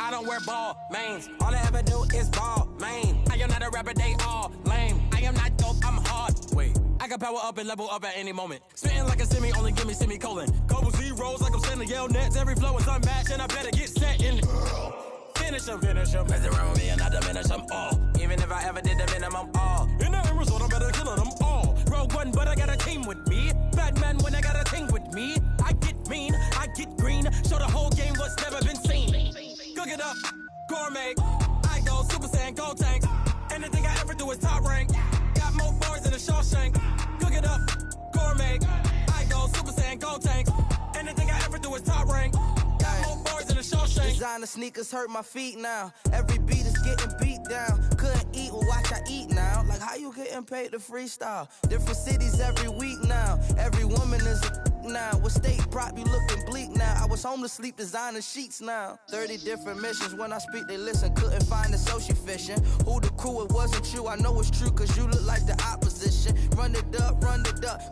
I don't wear ball mains. All I ever do is ball main. I am not a rapper, they all lame. I am not dope, I'm hard. Wait, I can power up and level up at any moment. Spitting like a semi, only give me semicolon. Couple zeros like I'm sending yell nets. Every flow is unmatched and I better get set in. Finish them. Mess around with me and I diminish them all. Even if I ever did the minimum all. In the end result, I'm better killing them all. Rogue one, but I got a team with me. Bad man when I got a team with me. I get mean, I get green. Show the whole game what's never been seen. Cook it up, gourmet. I go Super Saiyan, gold tanks. Anything I ever do is top rank. Got more bars than a Shawshank. Cook it up, gourmet. I go Super Saiyan, gold tanks. Anything I ever do is top rank. Got more bars than a Shawshank. Designer sneakers hurt my feet now. Every beat is getting beat down. Couldn't eat, well watch I eat now. Like how you getting paid to freestyle? Different cities every week now. Every woman is a now. What state prop you looking bleak now? I was home to sleep designing sheets now. 30 different missions. When I speak they listen. Couldn't find the social fishing. Who the crew, it wasn't you. I know it's true cause you look like the opposition. Run it up.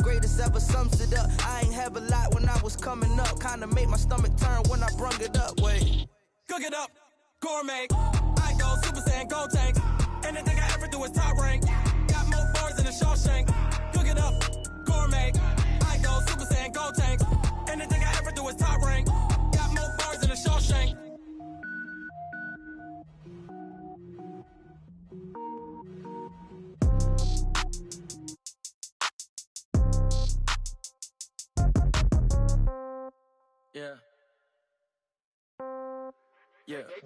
Greatest ever sums it up. I ain't have a lot when I was coming up. Kinda made my stomach turn when I brung it up. Wait. Cook it up, gourmet. I go Super Saiyan, gold tanks. Anything I ever do is top rank. Got more bars than a Shawshank. Cook it up, gourmet. I go Super Saiyan, gold tanks. Anything I ever do is top rank. Got more bars than a Shawshank. Yeah. Yeah. Hey,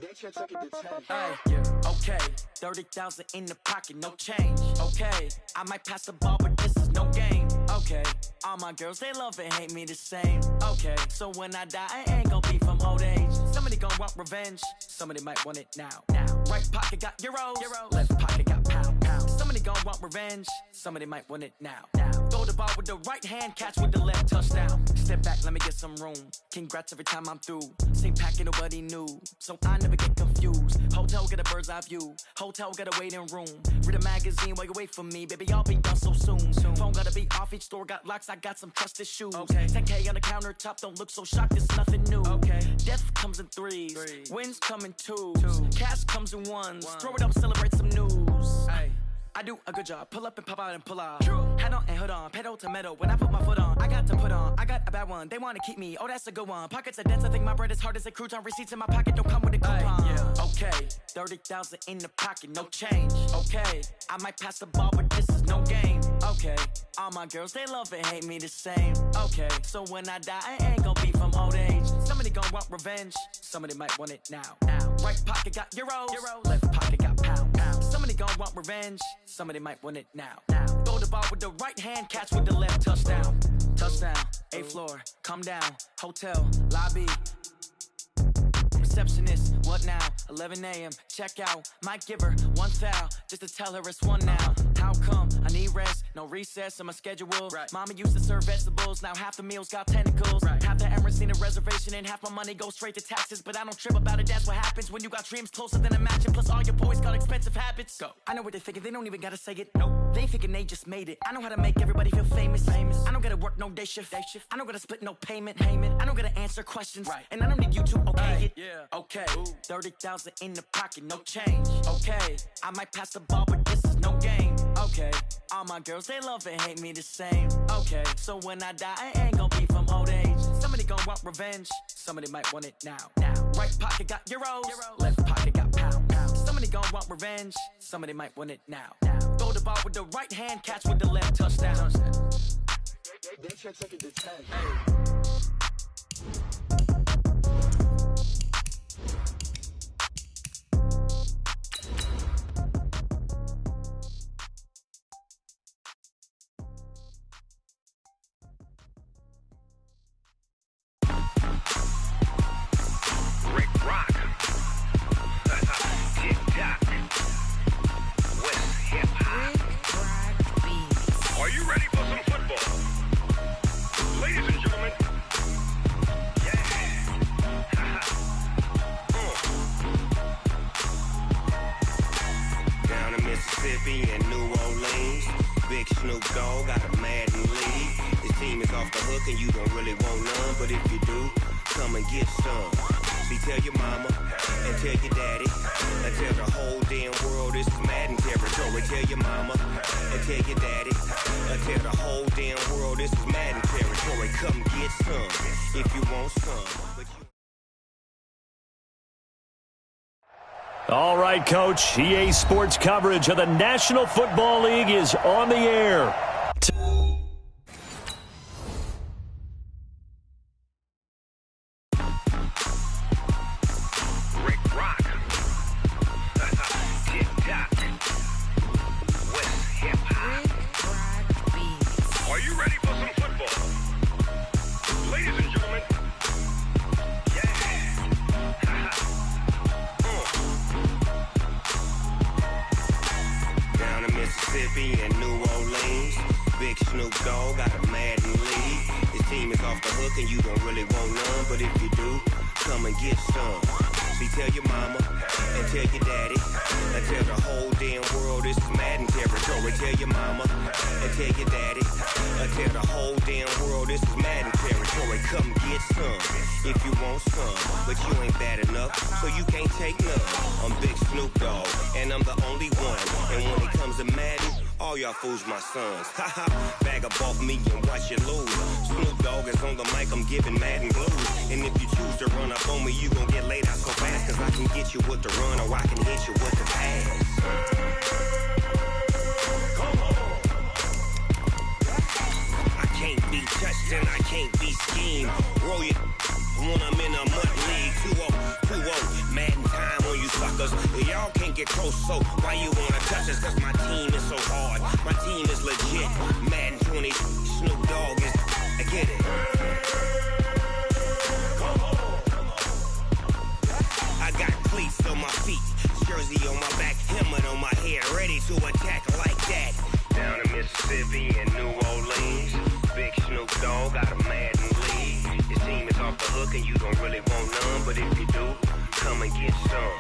yeah. Okay. 30,000 in the pocket, no change. Okay. I might pass the ball, but this is no game. Okay. All my girls, they love and hate me the same. Okay. So when I die, I ain't gon' be from old age. Somebody gon' want revenge. Somebody might want it now. Right pocket got euros. Left pocket got pound. Somebody gon' want revenge. Somebody might want it now. Throw the ball with the right hand, catch with the left, touchdown. Step back, let me get some room. Congrats every time I'm through. Same packet, nobody knew. So I never get confused. Hotel get a bird's eye view. Hotel get a waiting room. Read a magazine while you wait for me. Baby, I'll be done so soon. Phone gotta be off, each store got locks. I got some trusted shoes. Okay. 10K on the countertop, don't look so shocked, it's nothing new. Okay. Death comes in threes. Wins come in twos. Cash comes in ones. Throw it up, celebrate some news. Ay. I do a good job, pull up and pop out and pull out. Head on and hood on, pedal to metal. When I put my foot on, I got to put on. I got a bad one, they wanna keep me, oh that's a good one. Pockets are dense, I think my bread is hard as a crouton. Receipts in my pocket don't come with a coupon. Yeah. Okay, 30,000 in the pocket, no change. Okay, I might pass the ball, but this is no game. Okay, all my girls, they love and hate me the same. Okay, so when I die, I ain't gon' be from old age. Somebody gon' want revenge, somebody might want it now. Right pocket got euros. Left pocket got pound. Somebody gon' want revenge, somebody might want it now. Throw the ball with the right hand, catch with the left, touchdown. Touchdown, 8th floor, come down, hotel, lobby. Receptionist, what now? 11 a.m., check out. Might give her one foul, just to tell her it's one now. How come? I need rest, no recess in my schedule. Mama used to serve vegetables, now half the meals got tentacles. Half the Emirates need a reservation and half my money goes straight to taxes. But I don't trip about it, that's what happens when you got dreams closer than a match. And plus all your boys got expensive habits. Go. I know what they're thinking, they don't even gotta say it. Nope. They thinking they just made it. I know how to make everybody feel famous. I don't gotta work no day shift. I don't gotta split no payment. I don't gotta answer questions. And I don't need you to okay it. Yeah. Okay, 30,000 in the pocket, no change. Okay, I might pass the ball, but this is no game. Okay, all my girls, they love and hate me the same. Okay, so when I die, I ain't gon' be from old age. Somebody gon' want revenge, somebody might want it now. Right pocket got euros. Left pocket got pound. Somebody gon' want revenge, somebody might want it now. Throw the ball with the right hand, catch with the left, touchdown. They check it to 10. And New Orleans, Big Snoop Dogg got a Madden lead. His team is off the hook and you don't really want none, but if you do, come and get some. See, tell your mama and tell your daddy and tell the whole damn world this is Madden territory. Tell your mama and tell your daddy and tell the whole damn world this is Madden territory. Come get some if you want some. All right, Coach. EA Sports coverage of the National Football League is on the air. Mississippi and New Orleans, Big Snoop Dogg got a Madden league. His team is off the hook and you don't really want none, but if you do, come and get some. See, tell your mama and tell your daddy and tell the whole damn world this is Madden territory. Tell your mama and tell your daddy and tell the whole damn world this is Madden territory. Come get some if you want some, but you ain't bad enough, so you can't take none. I'm Big Snoop Dogg and I'm the only one, and when it comes to Madden, all y'all fools my sons. Haha, bag up off me and watch you lose. Snoop Dogg is on the mic, I'm giving Madden blues. And if you choose to run up on me, you gon' get laid out so fast, cause I can get you with the run or I can hit you with the pass. Come on. I can't be touched and I can't be schemed. Roll it when I'm in a mud league. 2-0, Madden time on you suckers. Y'all can't get close, so why you wanna touch us? Cause my team is so hard, my team is legit. Madden 20, Snoop Dogg is, I get it. Come on. I got cleats on my feet, jersey on my back, helmet on my head, ready to attack like that. Down in Mississippi and New Orleans, Big Snoop Dogg got a Madden league. His team is off the hook and you don't really want none, but if you do, come and get some.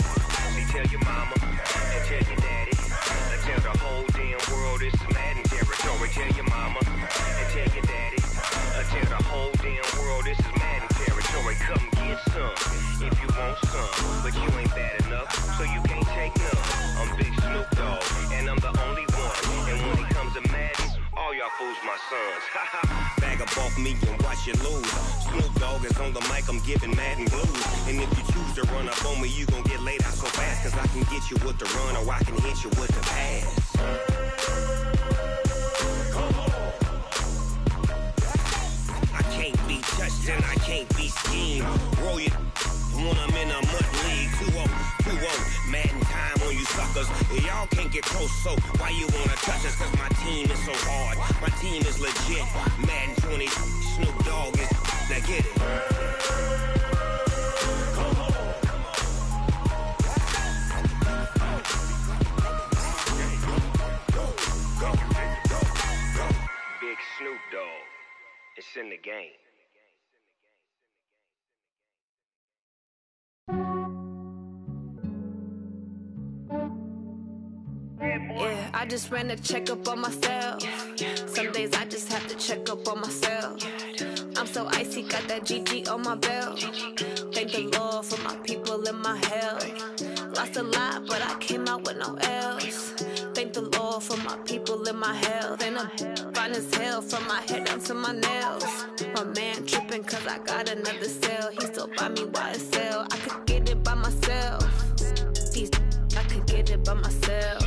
See, tell your mama and tell your daddy and tell the whole damn world this is Madden territory. Tell your mama and tell your daddy and tell the whole damn world this is Madden territory. Come get some if you want some, but you ain't bad enough, so you can't take none. I'm Big Snoop Dogg and I'm the only one, and when it comes to Madden, all y'all fools my sons. Bag up off me and watch you lose. Snoop Dogg is on the mic, I'm giving Madden blues. And if you choose to run up on me, you gon' get laid out so fast, cause I can get you with the run or I can hit you with the pass. Come on. I can't be touched and I can't be schemed. Roll it when I'm in a mud league. 2-0, Madden time on you suckers. Y'all can't get close, so why you wanna touch us? Cause my team is so hard, my team is legit. Madden 20, Snoop Dogg is, now get it. Come on. Go. Big Snoop Dogg, it's in the game. Yeah, I just ran a checkup on myself. Some days I just have to check up on myself. I'm so icy, got that GG on my belt. Thank the Lord for my people and my health. Lost a lot, but I came out with no L's. Thank the Lord for my people and my health. And I'm fine as hell from my head down to my nails. My man tripping cause I got another cell. He still buy me YSL. I could get it by myself. These I could get it by myself.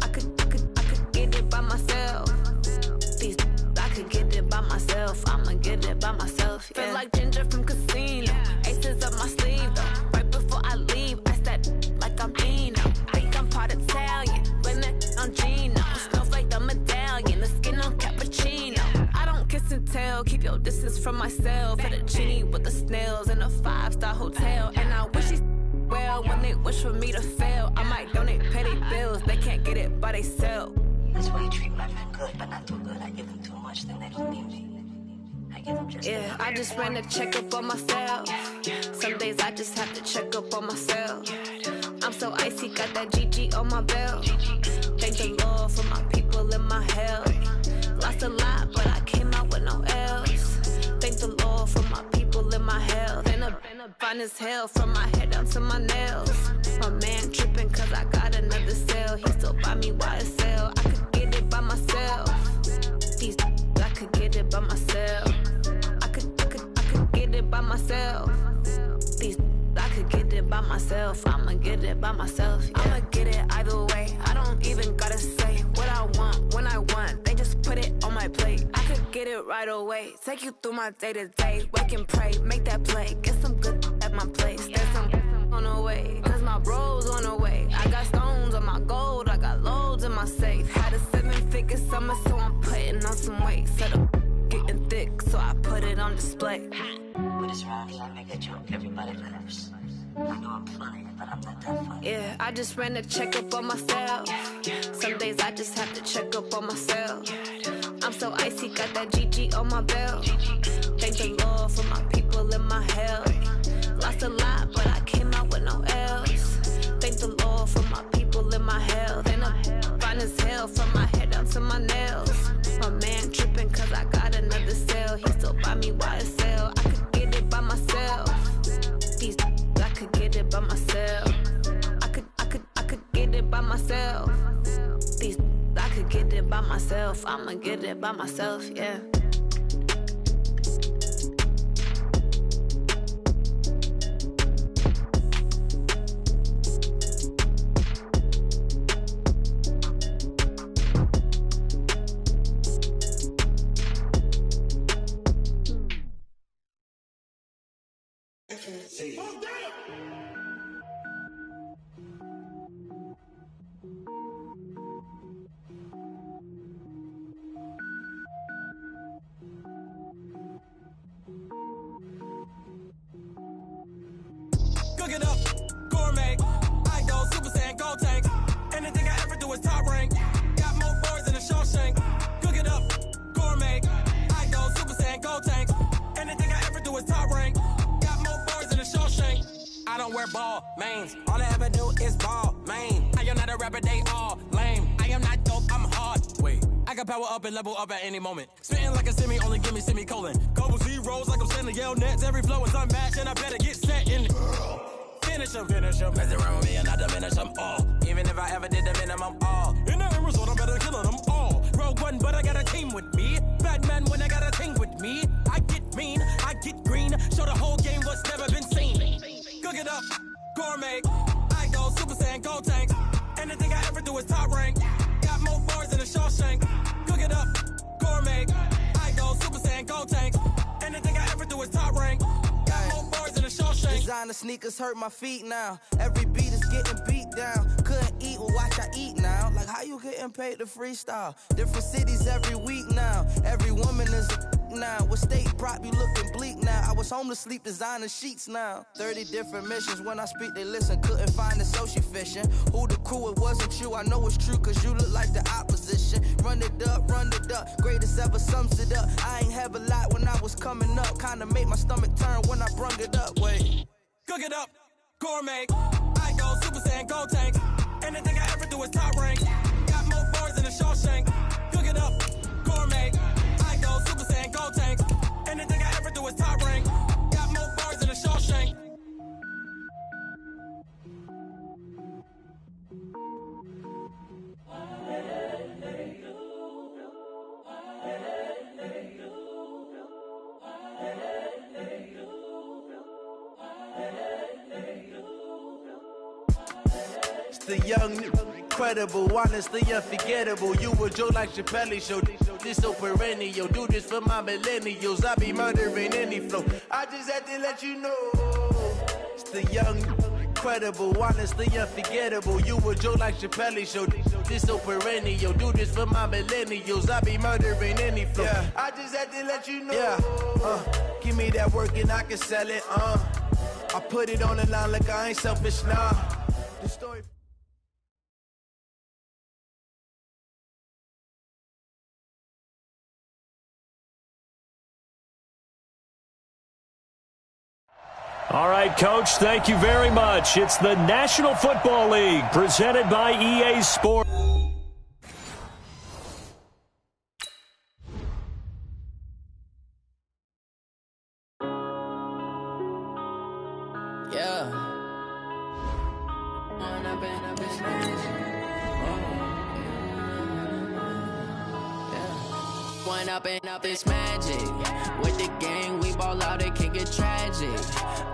I could get it by myself. These I could get it by myself. I'ma get it by myself. Yeah. Feel like Ginger from Casino. Aces up my sleeve though. Right before I leave, I step like I'm Dino. Think I'm part Italian, blame that on Gino. Smells like the medallion, the skin on cappuccino. I don't kiss and tell, keep your distance from myself. Fettuccine with the snails in a 5-star hotel. And I wish he's well when they wish for me to fail. I might donate petty bills, they can't get it by themselves. This way you treat women good, but not too good. I give them too much, then they don't need me. I give them just yeah, I just ran a checkup on myself. Some days I just have to check up on myself. I'm so icy, got that GG on my belt. Thank the Lord for my people and my health. Lost a lot, but I came out with no L's. Thank the Lord for my people and my health. And a fine as hell from my head down to my nails. My man tripping cause I got another sale. He still buy me YSL. I could get it by myself. These I could get it by myself. I could get it by myself. These I could get it by myself. I'ma get it by myself. Yeah. I'ma get it either way. I don't even gotta say what I want when I want. They just put it on my plate. I could get it right away. Take you through my day to day. Wake and pray, make that play. Get some good at my place. There's some on the way, cause my bro's on the way. I got stones on my gold. I got loads in my safe. Had a 7-figure summer, so I'm putting on some weight. Set up getting thick, so I put it on display. But it's round here, I make a joke, everybody laughs. I know I'm funny, but I'm not that funny. Yeah, I just ran a checkup on myself. Some days I just have to check up on myself. I'm so icy, got that GG on my belt. Thank the Lord for my people in my health. Lost a lot, but I came out with no L's. Thank the Lord for my people in my health. And I'm fine as hell from my head down to my nails. My man tripping cause I got another sale. He still buy me YSL. I could get it by myself. These I could get it by myself. I could get it by myself. These I could get it by myself. I'ma get it by myself, yeah. Cook it up, gourmet. I go Super Saiyan, gold tank. Anything I ever do is top rank. Got more boards than a Shawshank. Cook it up, gourmet. I go Super Saiyan, gold tank. Anything I ever do is top rank. Got more boards than a Shawshank. I don't wear ball mains. All I ever do is ball main. I am not a rapper, they all lame. I am not dope, I'm hard. Wait, I can power up and level up at any moment. Spitting like a semi, only give me semicolon. Couple zeros like I'm sending yell nets. Every flow is unmatched and I better get set in it. Finish them. Mess around with me and I diminish them all. Even if I ever did the minimum all. In the end result, I'm better killing them all. Rogue One, but I got a team with me. Batman when I got a team with me. I get mean, I get green. Show the whole game what's never been seen. Cook it up, gourmet. I go Super Saiyan, gold tank. Anything I ever do is top rank. Got more bars than a Shawshank. Cook it up, gourmet. I go Super Saiyan, gold tank. Anything I ever do is top rank. Got more bars than a Shawshank. Designer sneakers hurt my feet now. Every beat is getting beat down. Couldn't eat, well watch I eat now. Like how you getting paid to freestyle? Different cities every week now. Every woman is a now. What state brought me looking bleak now? I was homeless, sleep designer sheets now. 30 different missions. When I speak, they listen. Couldn't find the social fishing. Who the crew? It wasn't you. I know it's true, cause you look like the opposition. Run it up. Greatest ever sums it up. I ain't have a lot when I was coming up. Kinda made my stomach turn when I brung it up. Wait. Cook it up, gourmet. I go Super Saiyan, gold tank. Anything I ever do is top rank. Got more bars than a Shawshank. Cook it up, gourmet. I go Super Saiyan, gold tank. Anything I ever do is top rank. Got more bars than a Shawshank. The young, incredible, honestly unforgettable. You a joke like Chappelle show. This so perennial. Do this for my millennials. I be murdering any flow. I just had to let you know. It's the young, incredible, honestly unforgettable. You a joke like Chappelle show. This so perennial. Do this for my millennials. I be murdering any flow. Yeah. I just had to let you know. Yeah. Give me that work and I can sell it. I put it on the line like I ain't selfish now. The story. All right, Coach, thank you very much. It's the National Football League presented by EA Sports. Up this magic. With the gang, we ball out, it can get tragic.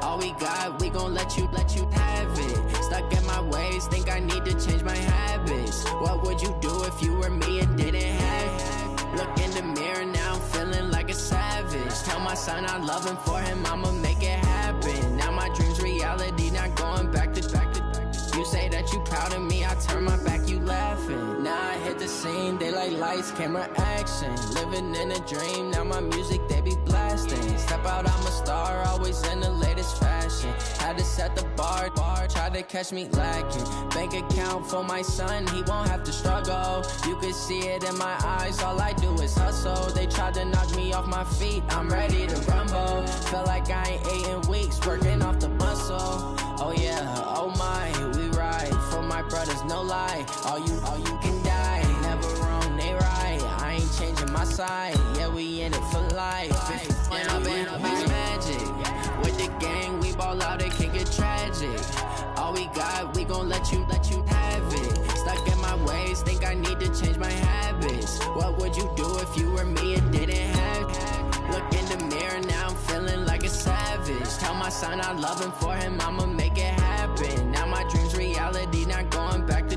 All we got, we gon' let you have it. Stuck in my ways, think I need to change my habits. What would you do if you were me and didn't have it? Look in the mirror, now I'm feeling like a savage. Tell my son I love him, for him I'ma make it happen. Now my dream's reality, not going back to. You say that you proud of me, I turn my back, you laughing. Now I hit the scene, they like lights, camera, action. Living in a dream, now my music, they be blasting. Step out, I'm a star, always in the latest fashion. Had to set the bar, try to catch me lacking. Bank account for my son, he won't have to struggle. You can see it in my eyes, all I do is hustle. They tried to knock me off my feet, I'm ready to rumble. Feel like I ain't ate in weeks, working off the muscle. Oh yeah, oh my, we ride for my brothers, no lie. All you can die, never wrong, they right. I ain't changing my side, yeah, we in it for life. If up it's magic. With the gang, we ball out, it can get tragic. All we got, we gon' let you have it. Stuck in my ways, think I need to change my habits. What would you do if you were me and didn't have it? Look in the mirror, now I'm feeling like a savage. Tell my son I love him, for him I'ma make it happen. Now my dream's reality, not going back to.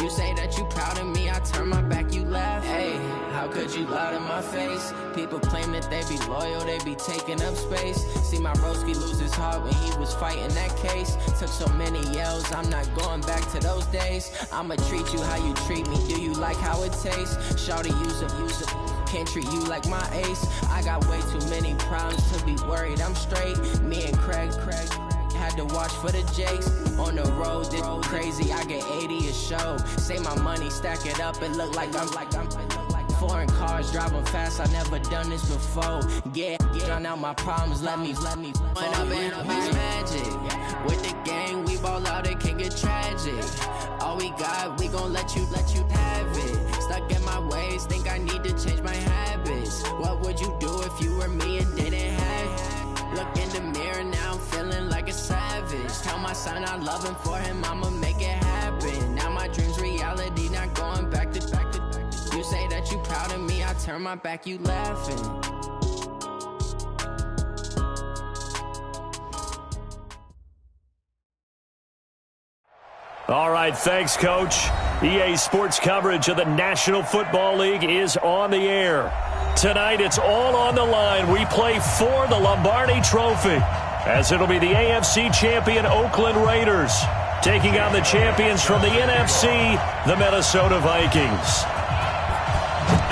You say that you proud of me, I turn my back, you laugh. Hey, how could you lie to my face? People claim that they be loyal, they be taking up space. See my broski lose his heart when he was fighting that case. Took so many yells, I'm not going back to those days. I'ma treat you how you treat me, do you like how it tastes? Shawty, use it. Can't treat you like my ace. I got way too many problems to be worried, I'm straight. Me and Craig had to watch for the Jakes. On the road, did crazy, I get 80 a show. Say my money, stack it up, it look like I'm foreign cars, driving fast, I never done this before. Get on out my problems, let me up it's magic. With the gang, we ball out, it can get tragic. All we got, we gon' let you have it. Stuck in my ways, think I need to change my habits. What would you do if you were me and didn't have it? Look in the mirror, now I'm feeling like a savage. Tell my son I love him, for him I'ma make it happen. Now my dream's reality, not going back to. You say that you proud of me, I turn my back, you laughing. All right, thanks, Coach. EA Sports coverage of the National Football League is on the air. Tonight, it's all on the line. We play for the Lombardi Trophy, as it'll be the AFC champion Oakland Raiders taking on the champions from the NFC, the Minnesota Vikings.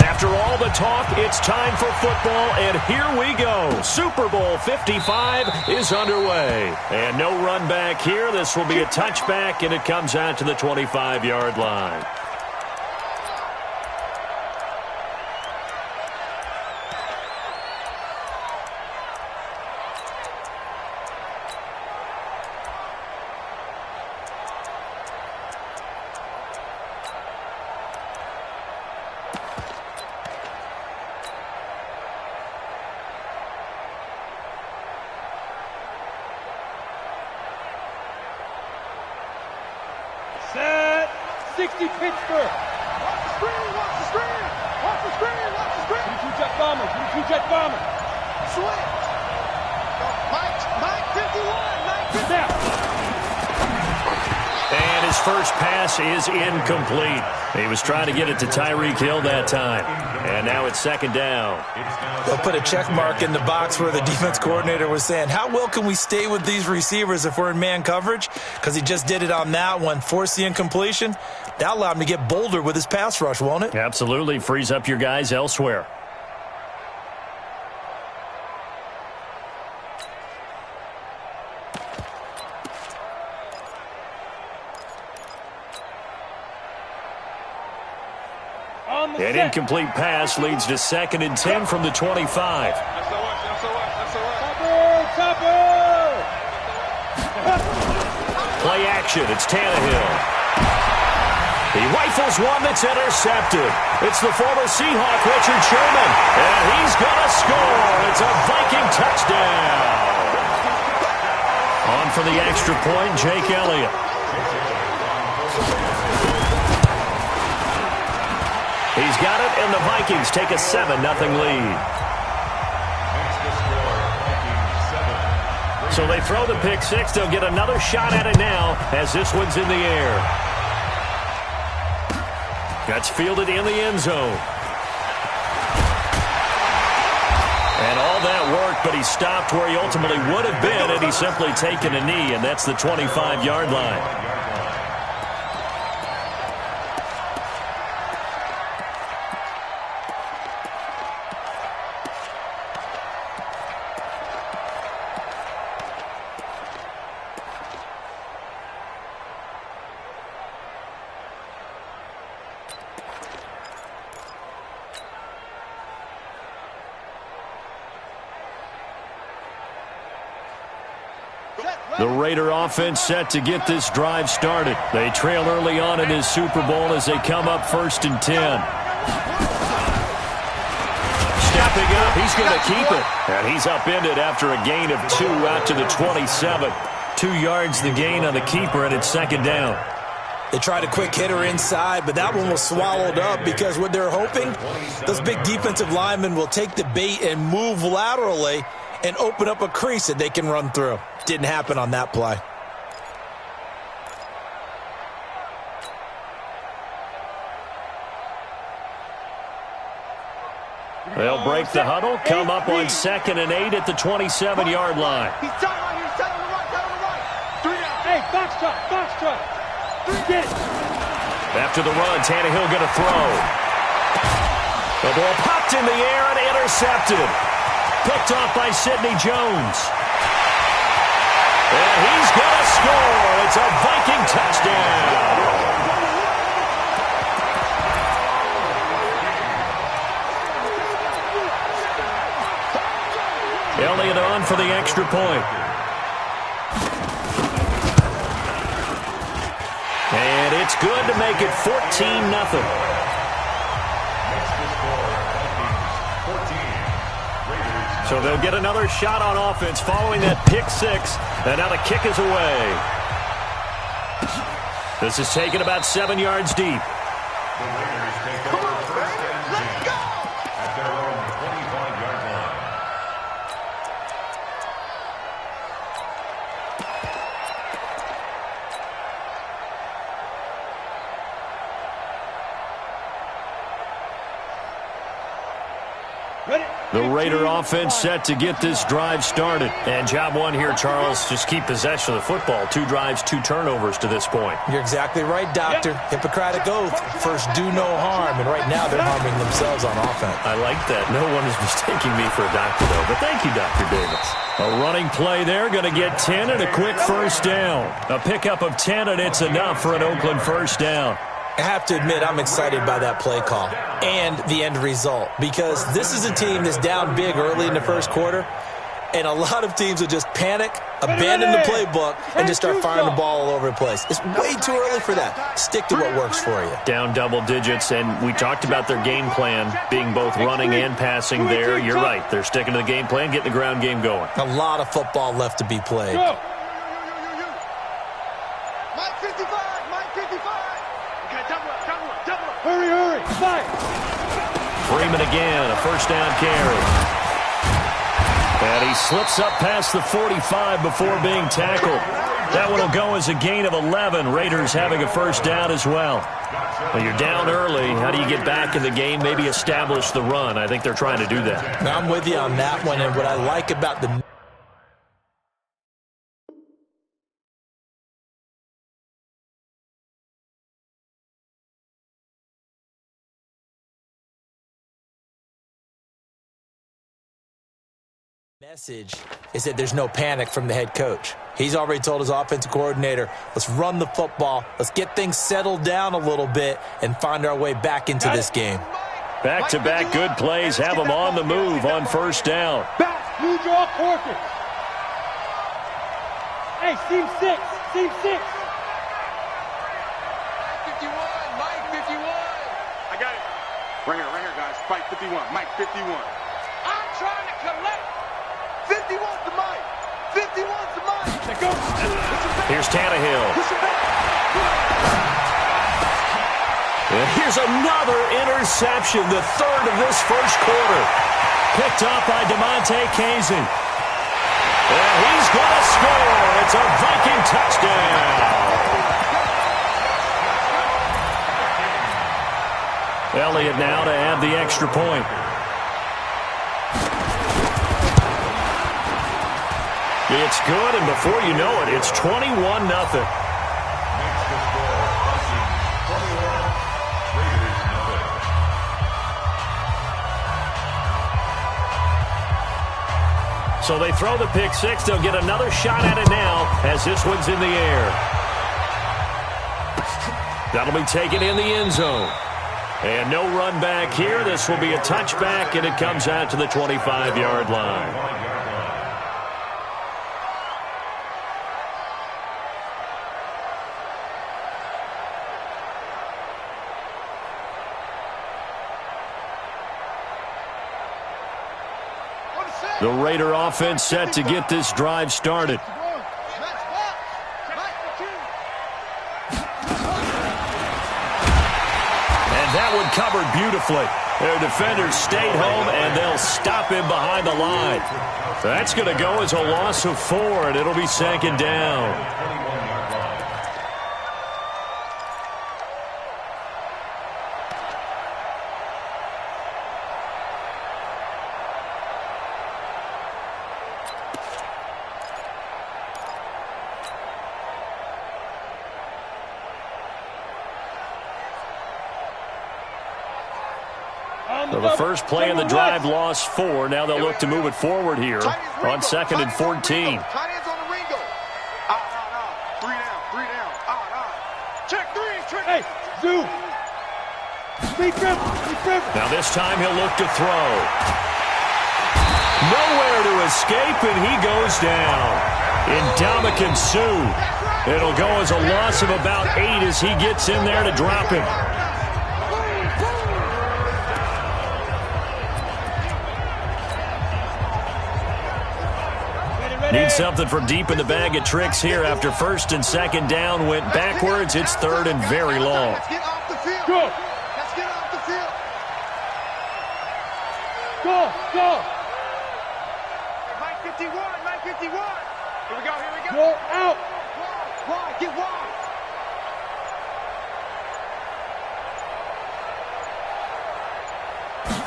After all the talk, it's time for football, and here we go. Super Bowl 55 is underway. And no run back here. This will be a touchback, and it comes out to the 25-yard line. Set. 60 Pittsburgh. Watch the screen. Watch the screen. Watch the screen. Watch the screen. Give me two jet bombers. Give me two jet bombers. Switch. Mike 51. Mike 51. Snap. And his first pass is incomplete. He was trying to get it to Tyreek Hill that time. And now it's second down. They'll put a check mark in the box where the defense coordinator was saying, how well can we stay with these receivers if we're in man coverage? Because he just did it on that one, forced the incompletion. That allowed him to get bolder with his pass rush, won't it? Absolutely. Frees up your guys elsewhere. An incomplete pass leads to 2nd and 10 from the 25. Play action. It's Tannehill. He rifles one that's intercepted. It's the former Seahawk, Richard Sherman. And he's going to score. It's a Viking touchdown. On for the extra point, Jake Elliott. He's got it, and the Vikings take a 7-0 lead. So they throw the pick six. They'll get another shot at it now as this one's in the air. That's fielded in the end zone. And all that worked, but he stopped where he ultimately would have been had he simply taken a knee, and that's the 25-yard line. The Raider offense set to get this drive started. They trail early on in his Super Bowl as they come up 1st and 10. Stepping up, he's going to keep it. And he's upended after a gain of 2 out to the 27. 2 yards the gain on the keeper, and it's 2nd down. They tried a quick hitter inside, but that one was swallowed up because what they're hoping, those big defensive linemen will take the bait and move laterally and open up a crease that they can run through. Didn't happen on that play. They'll break the huddle, come up on 2nd and 8 at the 27-yard line. He's tight on here, tight on the right, 3 down. Hey, box truck. 3 get it. After the run, Tannehill going to throw. The ball popped in the air and intercepted. Picked off by Sidney Jones. And he's going to score. It's a Viking touchdown. Elliott on for the extra point. And it's good to make it 14-0. So they'll get another shot on offense following that pick six. And now the kick is away. This is taken about 7 yards deep. Come on, let's go! At their own 25-yard line. The Raider offense set to get this drive started. And job one here, Charles, just keep possession of the football. 2 drives, 2 turnovers to this point. You're exactly right, Doctor. Hippocratic oath. First, do no harm. And right now, they're harming themselves on offense. I like that. No one is mistaking me for a doctor, though. But thank you, Dr. Davis. A running play there, going to get 10 and a quick first down. A pickup of 10, and it's enough for an Oakland first down. I have to admit, I'm excited by that play call and the end result because this is a team that's down big early in the first quarter, and a lot of teams will just panic, abandon the playbook, and just start firing the ball all over the place. It's way too early for that. Stick to what works for you. Down double digits, and we talked about their game plan being both running and passing there. You're right. They're sticking to the game plan, getting the ground game going. A lot of football left to be played. Go. Mike 55, Mike 55. Hurry, fight! Freeman again, a first down carry. And he slips up past the 45 before being tackled. That one will go as a gain of 11. Raiders having a first down as well. When you're down early, how do you get back in the game, maybe establish the run? I think they're trying to do that. Now, I'm with you on that one, and what I like about the message is that there's no panic from the head coach. He's already told his offensive coordinator, let's run the football, let's get things settled down a little bit and find our way back into this game. Back-to-back good plays have them on the move on first down. Back, new draw, Corker. Hey, seam 6. 51, Mike 51. I got it. Right here, guys. Fight 51, Mike 51. I'm trying to collect. 51's the Mike. 51's the Mike. Here's Tannehill. Here's another interception, the third of this first quarter. Picked up by DeMonte Casey. And he's going to score. It's a Viking touchdown. Elliott now to add the extra point. It's good, and before you know it, it's 21-0. So they throw the pick six. They'll get another shot at it now as this one's in the air. That'll be taken in the end zone. And no run back here. This will be a touchback, and it comes out to the 25-yard line. The Raider offense set to get this drive started. And that one covered beautifully. Their defenders stayed home, and they'll stop him behind the line. That's going to go as a loss of 4, and it'll be second down. So the first play of the drive lost 4. Now they'll look to move it forward here on 2nd and 14. Tight ends on the Ringo. 3 down. Check 3. Hey, Zoo. Now this time he'll look to throw. Nowhere to escape, and he goes down. Ndamukong Suh. It'll go as a loss of about 8 as he gets in there to drop him. Need something from deep in the bag of tricks here after 1st and 2nd down went backwards. It's 3rd and very long. Let's get off the field. Go. Let's get off the field. Go. Mike 51. Here we go. Go out. Wide. Get wide.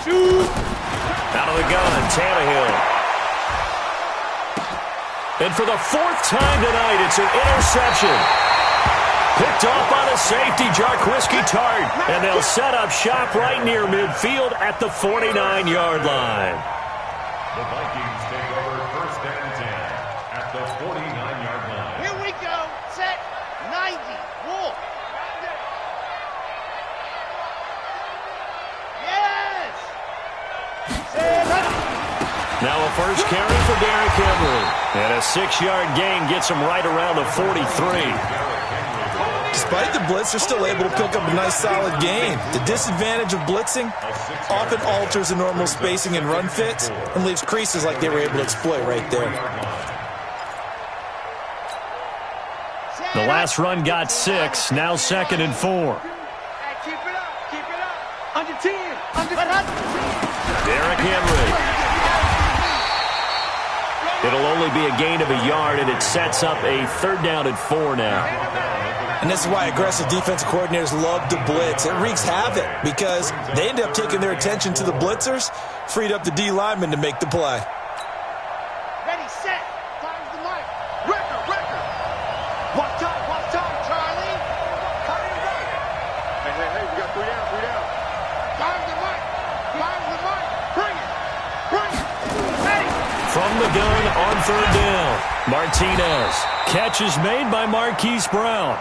Shoot. Out of the gun, Tannehill. And for the 4th time tonight, it's an interception. Picked off by the safety, Jarquiski Tart. And they'll set up shop right near midfield at the 49-yard line. The Vikings take over 1st and 10 at the 49-yard line. Here we go. Set. 90. Wolf. Yes. Now a first carry for Derrick Henry. And a 6-yard gain gets him right around the 43. Despite the blitz, they're still able to pick up a nice, solid gain. The disadvantage of blitzing often alters the normal spacing and run fits and leaves creases like they were able to exploit right there. The last run got 6, now 2nd and 4. Keep it up. Under 10. Derrick Henry. It'll only be a gain of a yard, and it sets up a 3rd down and 4 now. And this is why aggressive defensive coordinators love to blitz. It wreaks havoc because they end up taking their attention to the blitzers, freed up the D lineman to make the play. Ready, set. Time's the mic. Record. Watch time, Charlie. Cut it right. Hey, we got 3 down. Time's the mic. Bring it. Ready. From the gun on 3rd down, Martinez. Catch is made by Marquise Brown.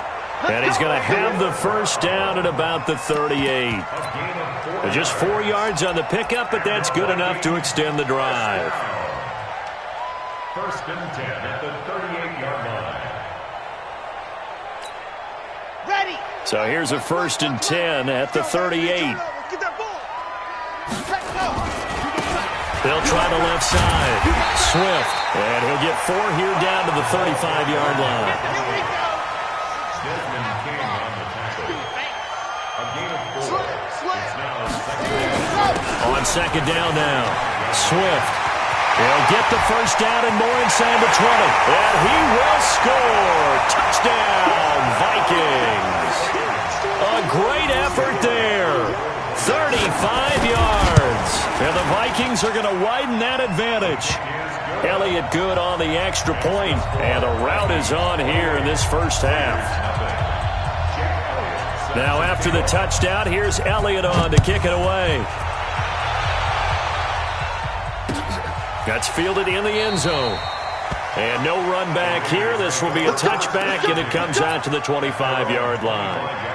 And he's going to have the 1st down at about the 38. Just 4 yards on the pickup, but that's good enough to extend the drive. 1st and 10 at the 38-yard line. Ready. So here's a 1st and 10 at the 38. Get that ball. Let's go. They'll try the left side. Swift. And he'll get 4 here down to the 35-yard line. A gain of 4. It's now second. On second down now. Swift. He'll get the first down and more inside the 20. And he will score. Touchdown, Vikings. A great effort there. 35 yards. And the Vikings are going to widen that advantage. Elliott good on the extra point. And the route is on here in this first half. Now after the touchdown, here's Elliott on to kick it away. That's fielded in the end zone. And no run back here. This will be a touchback, and it comes out to the 25-yard line.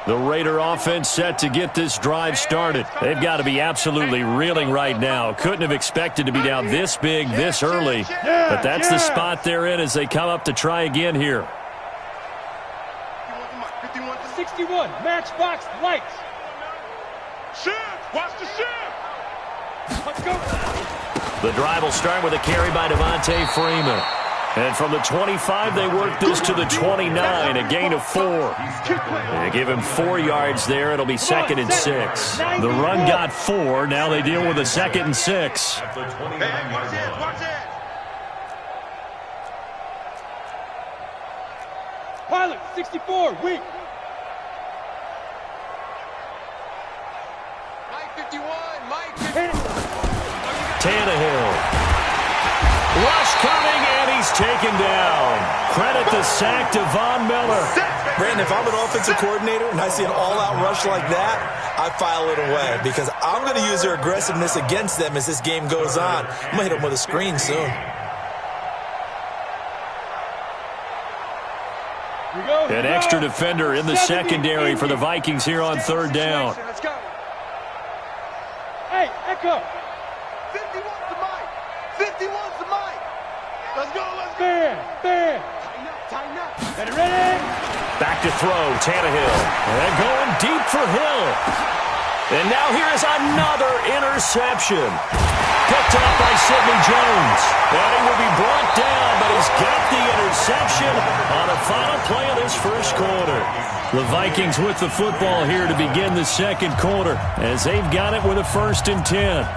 The Raider offense set to get this drive started. They've got to be absolutely reeling right now. Couldn't have expected to be down this big this early. But that's the spot they're in as they come up to try again here. 61, matchbox lights. Shift, watch the shift. Let's go. The drive will start with a carry by Devontae Freeman. And from the 25, they work this to the 29, a gain of 4. They give him 4 yards there. It'll be 2nd and 6. The run got 4. Now they deal with a 2nd and 6. Hey, watch it, watch it. Pilot, 64, weak. Mike 51, Mike 51. Tannehill. Rush coming, and he's taken down. Credit the sack to Von Miller. Brandon, if I'm an offensive coordinator and I see an all-out rush like that, I file it away because I'm going to use their aggressiveness against them as this game goes on. I'm going to hit them with a screen soon. An extra defender in the secondary for the Vikings here on 3rd down. Let's go. Hey, Echo. 51's the mic. 51's the mic. Let's go, let's go. Bam. Tighten up. Ready? Back to throw, Tannehill. And going deep for Hill. And now here's another interception. Picked up by Sidney Jones. And he will be brought down, but he's got the interception on the final play of this first quarter. The Vikings with the football here to begin the second quarter as they've got it with a 1st and 10.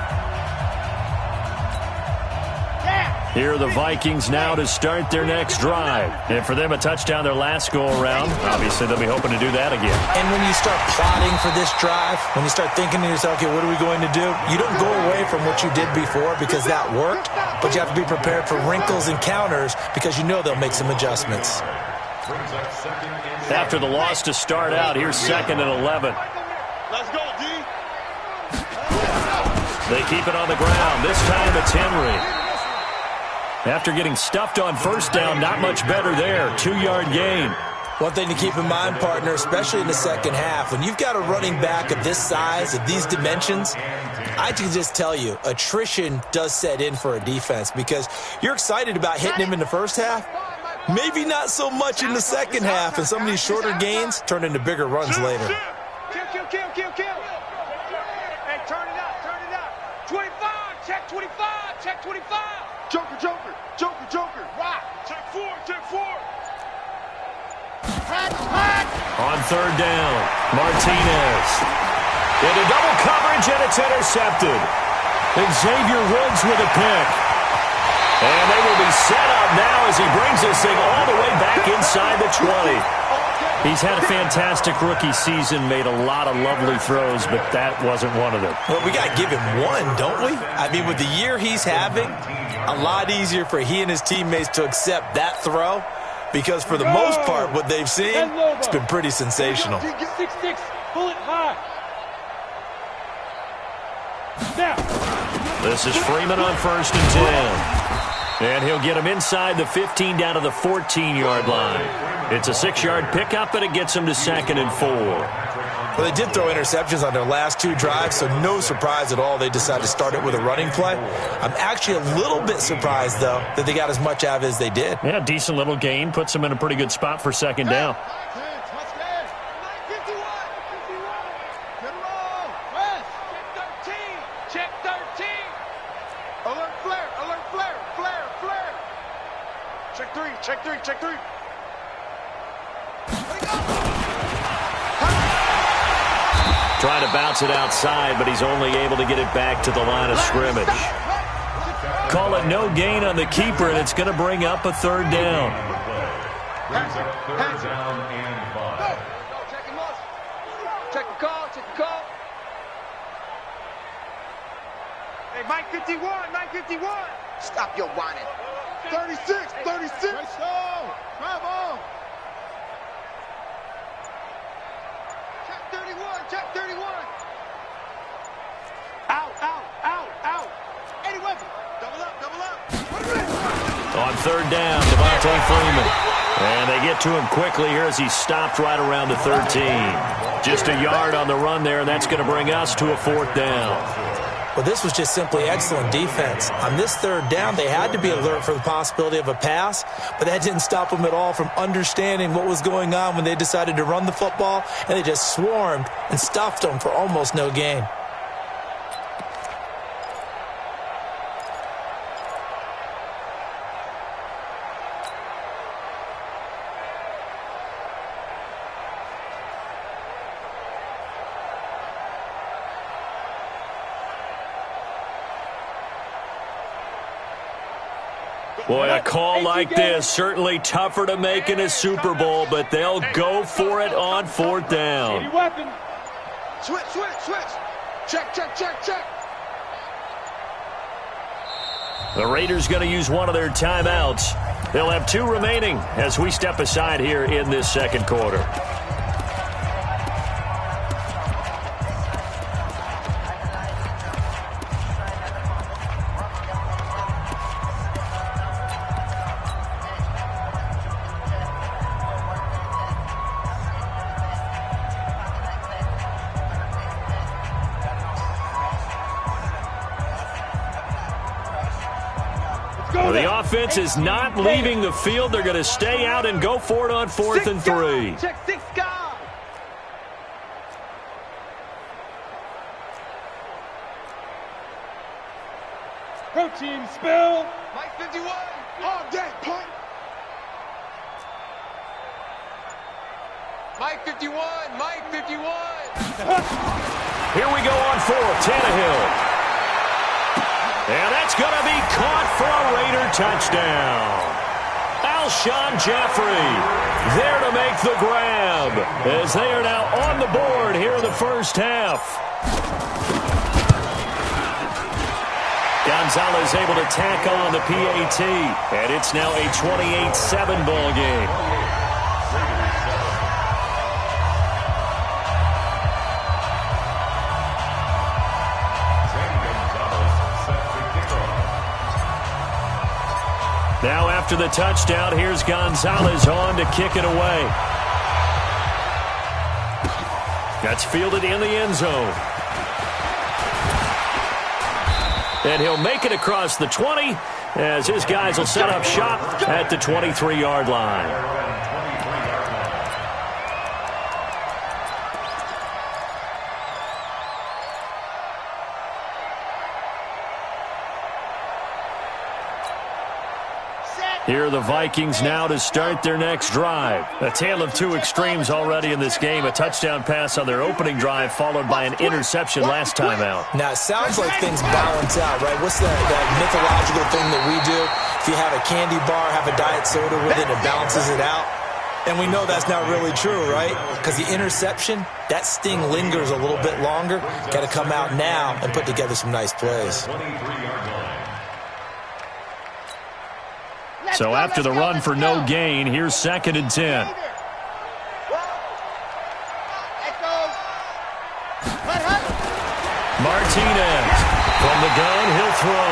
Here are the Vikings now to start their next drive. And for them, a touchdown their last go-around. Obviously, they'll be hoping to do that again. And when you start plotting for this drive, when you start thinking to yourself, okay, what are we going to do? You don't go away from what you did before because that worked, but you have to be prepared for wrinkles and counters because you know they'll make some adjustments. After the loss to start out, here's 2nd and 11. Let's go, D. They keep it on the ground. This time it's Henry. After getting stuffed on 1st down, not much better there. 2-yard gain. One thing to keep in mind, partner, especially in the second half, when you've got a running back of this size, of these dimensions, I can just tell you, attrition does set in for a defense because you're excited about hitting him in the first half. Maybe not so much in the second half, and some of these shorter gains turn into bigger runs later. Kill. Hey, turn it up. 25, check 25, check 25. Joker. Rock. Check 4. Hot. On 3rd down, Martinez. Into double coverage, and it's intercepted. Xavier Woods with a pick. And they will be set up now as he brings this thing all the way back inside the 20. He's had a fantastic rookie season, made a lot of lovely throws, but that wasn't one of them. Well, we got to give him one, don't we? I mean, with the year he's having, a lot easier for he and his teammates to accept that throw because for the most part, what they've seen, it's been pretty sensational. 6'6", bullet high. Now. This is Freeman on 1st and 10. And he'll get him inside the 15 down to the 14-yard line. It's a 6-yard pickup, and it gets him to 2nd and 4. Well, they did throw interceptions on their last 2 drives, so no surprise at all they decided to start it with a running play. I'm actually a little bit surprised, though, that they got as much out of it as they did. Yeah, decent little gain. Puts them in a pretty good spot for 2nd down. Check three, check three, check three. Trying to bounce it outside, but he's only able to get it back to the line of scrimmage. Call it no gain on the keeper, and it's going to bring up a third down. Brings up third down and 5. Check him up. Check the call, check the call. Hey, Mike 51, Mike 51. Stop your whining. 36, 36. Let's go. Bravo. Check 31, check 31. Out, out, out, out. Eddie Weapon. Double up, double up. On third down, Devontae Freeman. And they get to him quickly here as he stopped right around the 13. Just a yard on the run there, and that's going to bring us to a fourth down. Well, this was just simply excellent defense. On this third down, they had to be alert for the possibility of a pass, but that didn't stop them at all from understanding what was going on when they decided to run the football, and they just swarmed and stuffed them for almost no gain. Boy, a call like this, certainly tougher to make in a Super Bowl, but they'll go for it on fourth down. Weapon. Switch, switch, switch. Check, check, check, check. The Raiders going to use one of their timeouts. They'll have 2 remaining as we step aside here in this second quarter. The offense is not leaving the field. They're going to stay out and go for it on 4th and 3. Check 6 guard. Protein spill. Mike 51. All day, point. Mike 51. Mike 51. Here we go on 4th. Tannehill. And that's going to be caught for a Raider touchdown. Alshon Jeffrey there to make the grab as they are now on the board here in the first half. Gonzalez able to tack on the PAT, and it's now a 28-7 ball game. Now after the touchdown, here's Gonzalez on to kick it away. That's fielded in the end zone. And he'll make it across the 20 as his guys will set up shop at the 23-yard line. Here are the Vikings now to start their next drive. A tale of 2 extremes already in this game. A touchdown pass on their opening drive followed by an interception last time out. Now, it sounds like things balance out, right? What's that mythological thing that we do? If you have a candy bar, have a diet soda with it, it balances it out. And we know that's not really true, right? Because the interception, that sting lingers a little bit longer. Got to come out now and put together some nice plays. So after the run for no gain, here's 2nd and 10. Martinez from the gun, he'll throw.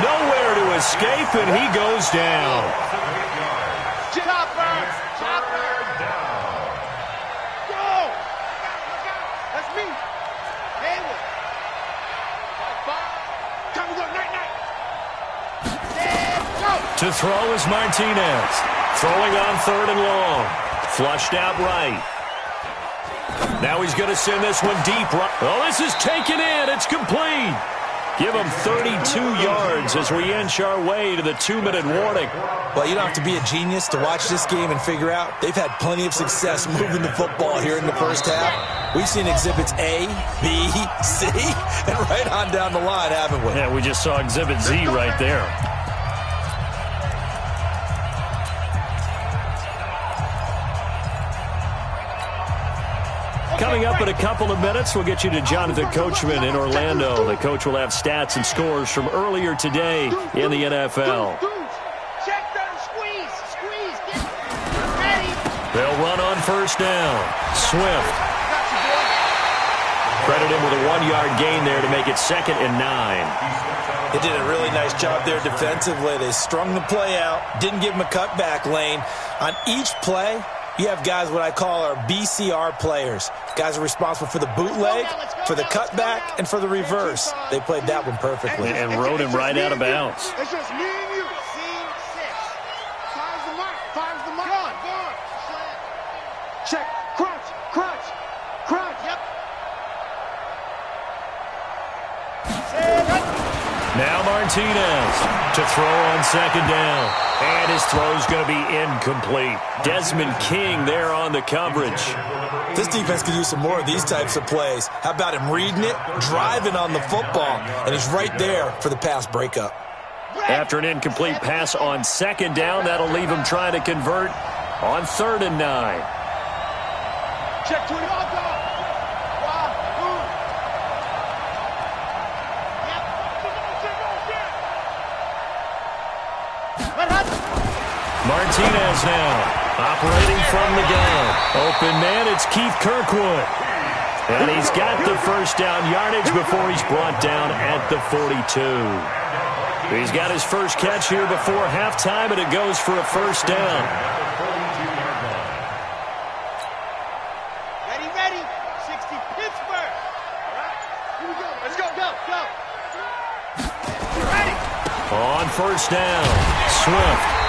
Nowhere to escape, and he goes down. Chopper! Chopper! Go! That's me. Hayward. Time to go, night-night. To throw is Martinez. Throwing on 3rd and long. Flushed out right. Now he's going to send this one deep. Oh, this is taken in. It's complete. Give them 32 yards as we inch our way to the 2-minute warning. Well, you don't have to be a genius to watch this game and figure out they've had plenty of success moving the football here in the first half. We've seen exhibits A, B, C, and right on down the line, haven't we? Yeah, we just saw exhibit Z right there. Coming up in a couple of minutes, we'll get you to Jonathan Coachman in Orlando. The coach will have stats and scores from earlier today in the NFL. Check down, squeeze, get ready. They'll run on first down. Swift. Credit him with a 1-yard gain there to make it 2nd and 9. They did a really nice job there defensively. They strung the play out, didn't give him a cutback lane. On each play, you have guys what I call our BCR players. Guys are responsible for the bootleg, for the cutback, and for the reverse. They played that one perfectly. And rode him right out of bounds. It's just me and you. Scene 6. Fire's the mark. Go on. Check. Crunch. Yep. Now Martinez to throw on 2nd down. And his throw's going to be incomplete. Desmond King there on the coverage. This defense could use some more of these types of plays. How about him reading it, driving on the football, and he's right there for the pass breakup. After an incomplete pass on 2nd down, that'll leave him trying to convert on 3rd and 9. Check 20. Martinez now, operating from the gun. Open man, it's Keith Kirkwood. And he's got the first down yardage before he's brought down at the 42. He's got his first catch here before halftime, and it goes for a first down. Ready. 60 Pittsburgh. All right, here we go. Let's go. Ready. On first down, Swift.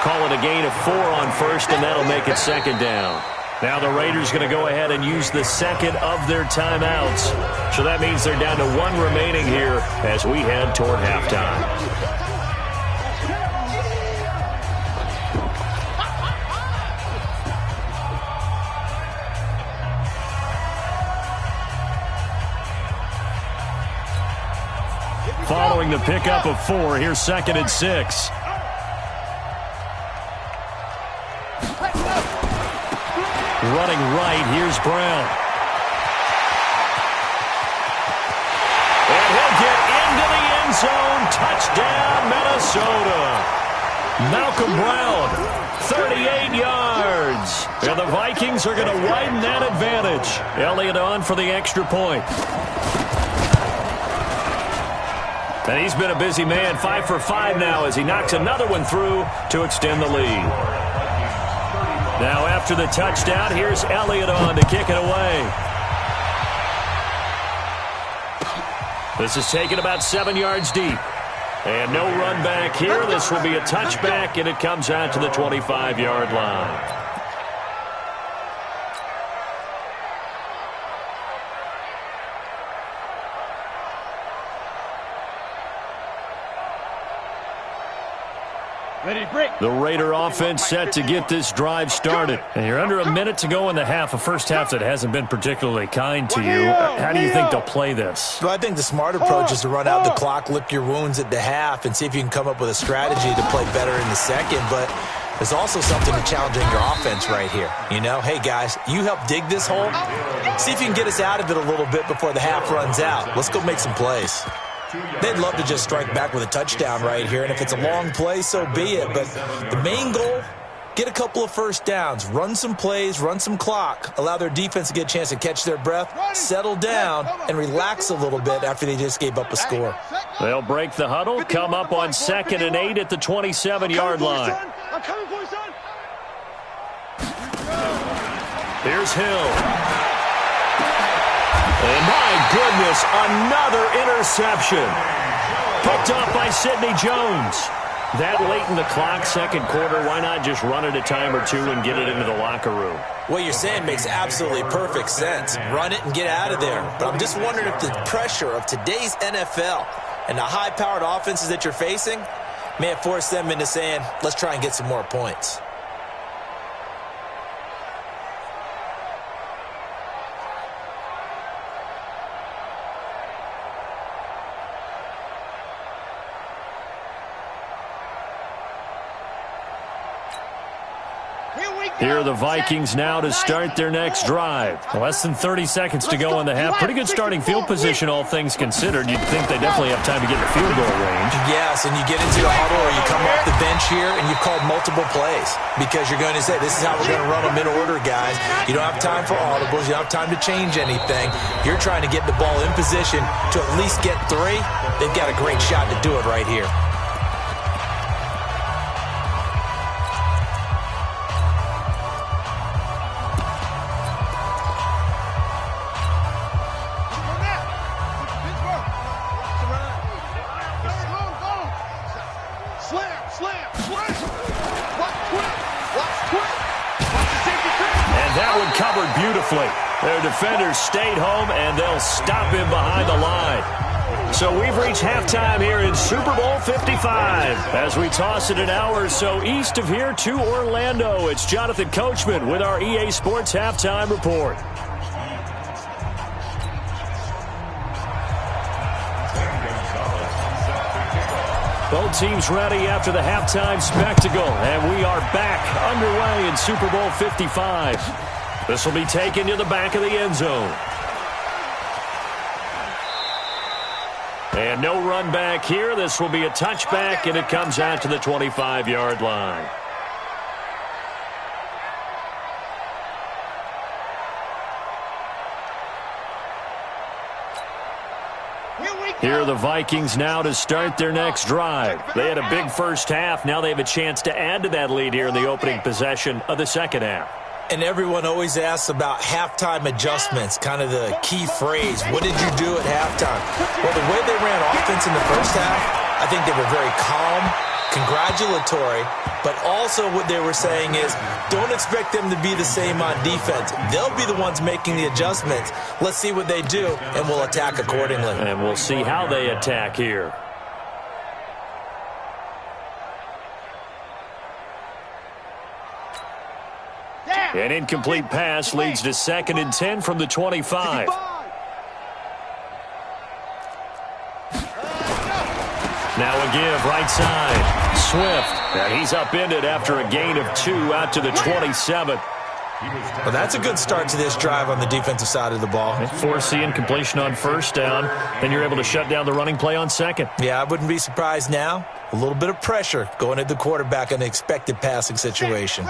Call it a gain of 4 on first, and that'll make it 2nd down. Now the Raiders going to go ahead and use the second of their timeouts. So that means they're down to 1 remaining here as we head toward halftime. Following the pickup of 4, here's 2nd and 6. Running right, here's Brown. And he'll get into the end zone. Touchdown, Minnesota. Malcolm Brown, 38 yards. And the Vikings are going to widen that advantage. Elliott on for the extra point. And he's been a busy man, 5 for 5 now as he knocks another one through to extend the lead. Now after the touchdown, here's Elliott on to kick it away. This is taken about 7 yards deep. And no run back here. This will be a touchback, and it comes out to the 25-yard line. The Raider offense set to get this drive started. And you're under a minute to go in the half, a first half that hasn't been particularly kind to you. How do you think they'll play this? Well, I think the smart approach is to run out the clock, lick your wounds at the half, and see if you can come up with a strategy to play better in the second. But there's also something to challenging your offense right here. You know, hey, guys, you help dig this hole. See if you can get us out of it a little bit before the half runs out. Let's go make some plays. They'd love to just strike back with a touchdown right here, and if it's a long play, so be it. But the main goal, get a couple of first downs, run some plays, run some clock, allow their defense to get a chance to catch their breath, settle down, and relax a little bit after they just gave up a score. They'll break the huddle, come up on 2nd and 8 at the 27-yard line. Here's Hill. And my goodness, another interception. Picked off by Sidney Jones. That late in the clock, second quarter, why not just run it a time or two and get it into the locker room? What you're saying makes absolutely perfect sense. Run it and get out of there. But I'm just wondering if the pressure of today's NFL and the high-powered offenses that you're facing may have forced them into saying, let's try and get some more points. Here are the Vikings now to start their next drive. Less than 30 seconds to go in the half. Pretty good starting field position, all things considered. You'd think they definitely have time to get in the field goal range. Yes, and you get into the huddle or you come off the bench here and you've called multiple plays because you're going to say, this is how we're going to run them in order, guys. You don't have time for audibles. You don't have time to change anything. You're trying to get the ball in position to at least get 3. They've got a great shot to do it right here. Their defenders stayed home, and they'll stop him behind the line. So we've reached halftime here in Super Bowl 55. As we toss it an hour or so east of here to Orlando, it's Jonathan Coachman with our EA Sports Halftime Report. Both teams ready after the halftime spectacle, and we are back underway in Super Bowl 55. This will be taken to the back of the end zone. And no run back here. This will be a touchback, and it comes out to the 25-yard line. Here are the Vikings now to start their next drive. They had a big first half. Now they have a chance to add to that lead here in the opening possession of the second half. And everyone always asks about halftime adjustments, kind of the key phrase. What did you do at halftime? Well, the way they ran offense in the first half, I think they were very calm, congratulatory, but also what they were saying is don't expect them to be the same on defense. They'll be the ones making the adjustments. Let's see what they do, and we'll attack accordingly. And we'll see how they attack here. An incomplete pass leads to 2nd and 10 from the 25. Now a give right side. Swift. And he's upended after a gain of 2 out to the 27. Well, that's a good start to this drive on the defensive side of the ball. And force the incompletion on first down. Then you're able to shut down the running play on second. Yeah, I wouldn't be surprised now. A little bit of pressure going at the quarterback in an expected passing situation.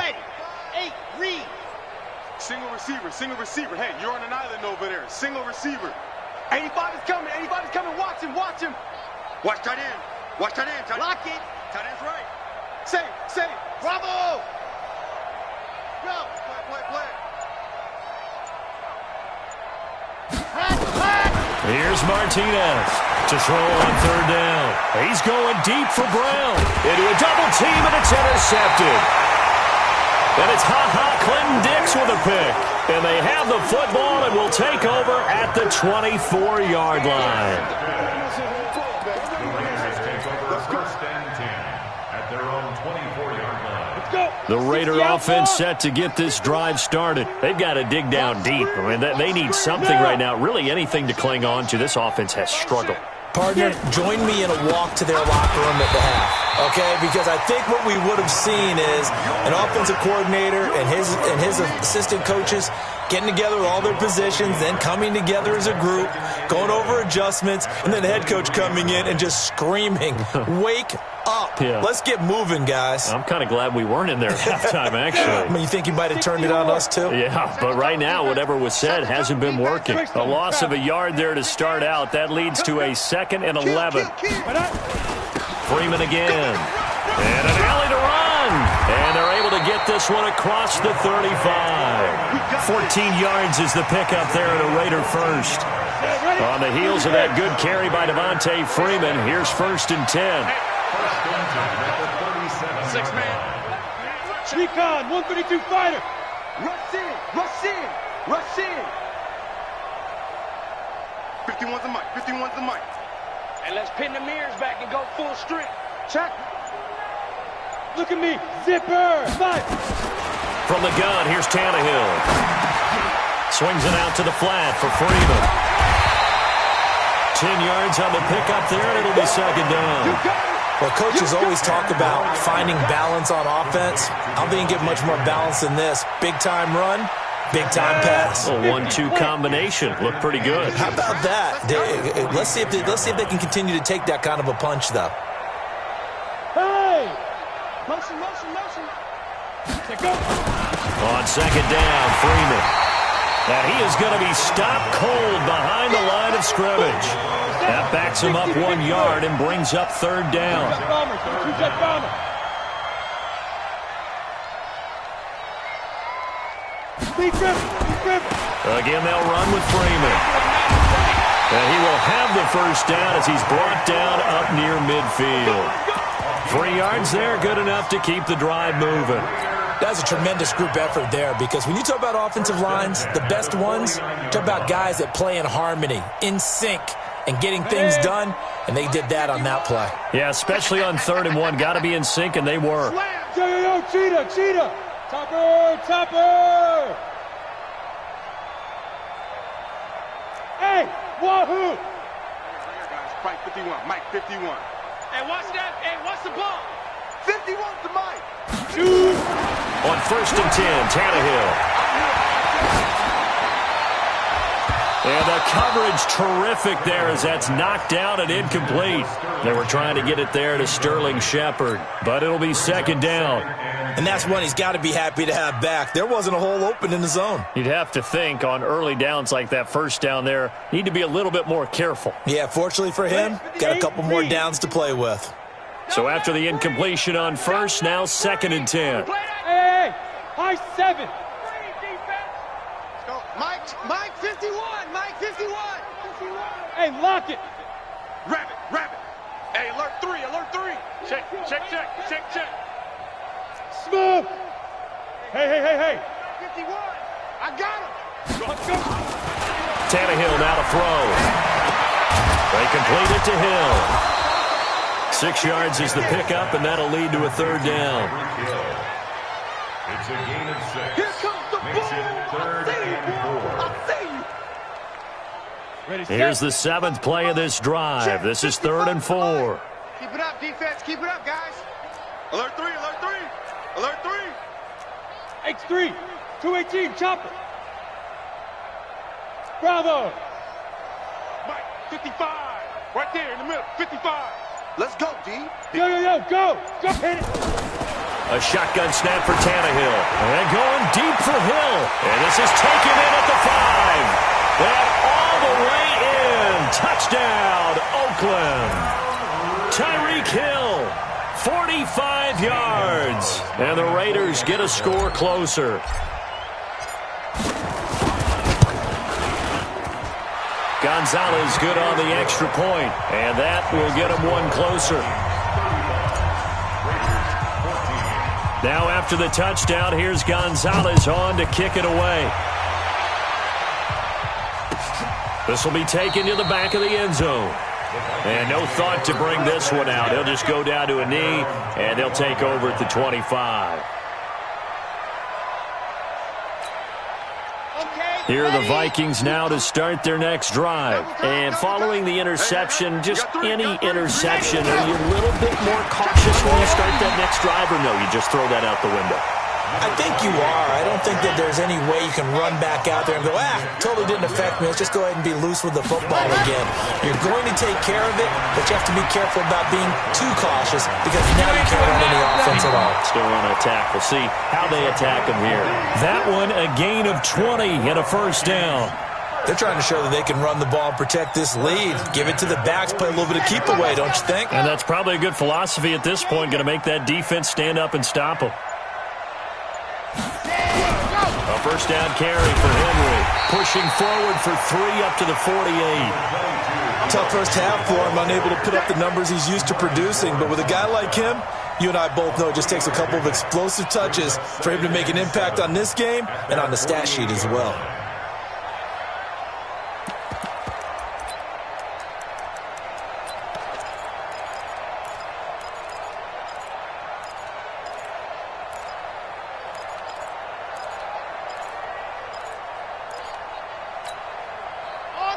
Single receiver. Hey, you're on an island over there. Single receiver. 85 is coming. 85 is coming. Watch him. Watch him. Watch tight end. Watch tight end. Lock it. Tight end's right. Say. Bravo. Go. Play. Here's Martinez to throw on third down. He's going deep for Brown. Into a double team, and it's intercepted. And it's Clinton Dix with a pick. And they have the football and will take over at the 24-yard line. The Raider offense set to get this drive started. They've got to dig down deep. I mean, they need something right now, really anything to cling on to. This offense has struggled. Partner, join me in a walk to their locker room at the half, okay? Because I think what we would have seen is an offensive coordinator and his assistant coaches getting together with all their positions, then coming together as a group, going over adjustments, and then the head coach coming in and just screaming, wake up. Yeah. Let's get moving, guys. I'm kind of glad we weren't in there at halftime, actually. I mean, you think he might have turned it on us, too? Yeah, but right now, whatever was said hasn't been working. A loss of a yard there to start out. That leads to a 2nd and 11. Freeman again. And an alley to run. And they're able to get this one across the 35. 14 yards is the pickup there at a Raider first. On the heels of that good carry by Devontae Freeman, here's 1st and 10. First and 10 at the 37. 6 man. Recon, 132 fighter. Rush in, rush in, rush in. 51's the mic, 51's the mic. And let's pin the mirrors back and go full strength. Check. Look at me, zipper, fight. From the gun, here's Tannehill. Swings it out to the flat for Freeman. 10 yards on the pickup there, and it'll be second down. Well, coaches always talk about finding balance on offense. I don't think you get much more balance than this. Big-time run, big-time pass. A 1-2 combination. Looked pretty good. How about that? Let's see if they can continue to take that kind of a punch, though. Hey! Motion, motion, motion. Go. On second down, Freeman. And he is going to be stopped cold behind the line of scrimmage. That backs him up 1 yard and brings up third down. Again, they'll run with Freeman. And he will have the first down as he's brought down up near midfield. 3 yards there, good enough to keep the drive moving. That's a tremendous group effort there, because when you talk about offensive lines, the best ones, talk about guys that play in harmony, in sync, and getting things done, and they did that on that play. Yeah, especially on 3rd and 1. Got to be in sync, and they were. Yo, cheetah, cheetah. Topper, topper. Hey, wahoo. Mike 51, Mike 51. Hey, watch that. Hey, watch the ball. 51's the mic. Shoot. On 1st and 10, Tannehill. And the coverage terrific there as that's knocked down and incomplete. They were trying to get it there to Sterling Shepard, but it'll be second down. And that's one he's got to be happy to have back. There wasn't a hole open in the zone. You'd have to think on early downs like that first down there, need to be a little bit more careful. Yeah, fortunately for him, got a couple more downs to play with. So after the incompletion on 1st, now 2nd and 10. Hey, high 7. Mike 51, Mike 51. Hey, lock it. Rabbit, rabbit. Hey, alert 3, alert 3. Check, check, check, check, check. Smooth. Hey. 51. I got him. Let's go. Tannehill now to throw. They complete it to Hill. 6 yards is the pickup, and that'll lead to a third down. It's a gain of 6. Here comes the Makes it 3rd and 4. Here's the 7th play of this drive. This is 3rd and 4. Keep it up, defense. Keep it up, guys. Alert 3, alert 3. Alert 3. X3, 218, chopper. Bravo. Mike, 55. Right there in the middle, 55. Let's go, D. Yo, go. Go, hit it. A shotgun snap for Tannehill. And going deep for Hill. And this is taken in at the 5. And all the way in. Touchdown, Oakland. Tyreek Hill, 45 yards. And the Raiders get a score closer. Gonzalez good on the extra point, and that will get him one closer. Now after the touchdown, here's Gonzalez on to kick it away. This will be taken to the back of the end zone. And no thought to bring this one out. He'll just go down to a knee, and they'll take over at the 25. Here are the Vikings now to start their next drive. And following the interception, just any interception, are you a little bit more cautious when you start that next drive, or no, you just throw that out the window? I think you are. I don't think that there's any way you can run back out there and go, totally didn't affect me. Let's just go ahead and be loose with the football again. You're going to take care of it, but you have to be careful about being too cautious because now you can't run any offense at all. Still want to attack. We'll see how they attack them here. That one, a gain of 20 and a first down. They're trying to show that they can run the ball and protect this lead. Give it to the backs, play a little bit of keep away, don't you think? And that's probably a good philosophy at this point, going to make that defense stand up and stop them. A first down carry for Henry. pushing forward for 3 up to the 48. Tough first half for him, unable to put up the numbers he's used to producing. But with a guy like him, you and I both know it just takes a couple of explosive touches for him to make an impact on this game and on the stat sheet as well.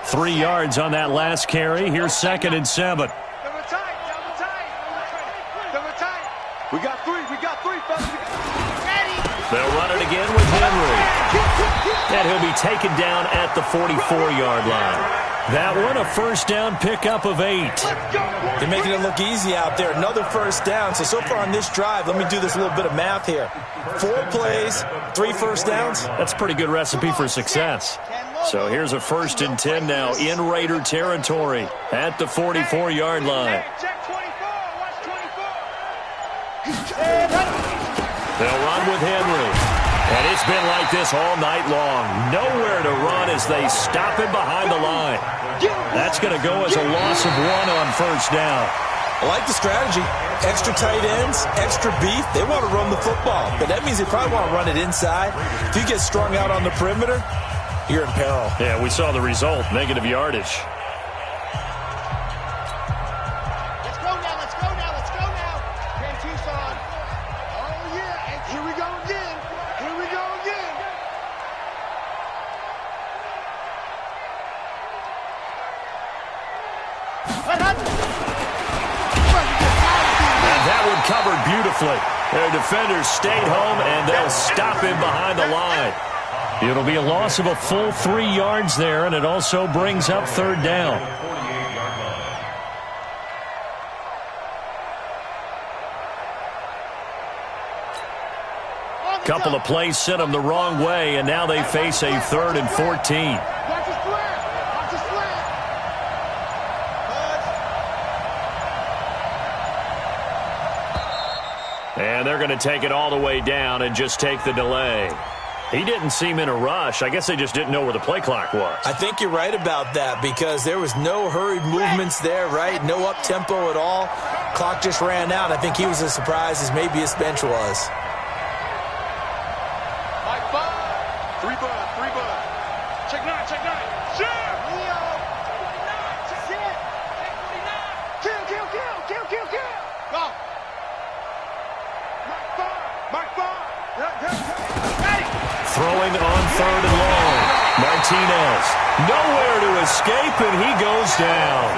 Three yards on that last carry. Here's 2nd and 7. We got three, fellas. They'll run it again with Henry. And he'll be taken down at the 44-yard line. That one, a first down pickup of 8. They're making it look easy out there. Another first down. So far on this drive, let me do this little bit of math here. 4 plays, 3 first downs. That's a pretty good recipe for success. So here's a 1st and 10 now in Raider territory at the 44-yard line. They'll run with Henry. And it's been like this all night long. Nowhere to run as they stop him behind the line. That's going to go as a loss of 1 on first down. I like the strategy. Extra tight ends, extra beef. They want to run the football. But that means they probably want to run it inside. If you get strung out on the perimeter, you're in peril. Yeah, we saw the result. Negative yardage. Covered beautifully. Their defenders stayed home, and they'll stop him behind the line. It'll be a loss of a full 3 yards there, and it also brings up 3rd down. Couple of plays sent them the wrong way, and now they face a 3rd and 14. And they're going to take it all the way down and just take the delay. He didn't seem in a rush. I guess they just didn't know where the play clock was. I think you're right about that because there was no hurried movements there, right? No up-tempo at all. Clock just ran out. I think he was as surprised as maybe his bench was. Three bud. Check nine. Sure. Leo. Check it. Kill. Go. Mike 5. Throwing on 3rd and long. Martinez. Nowhere to escape, and he goes down.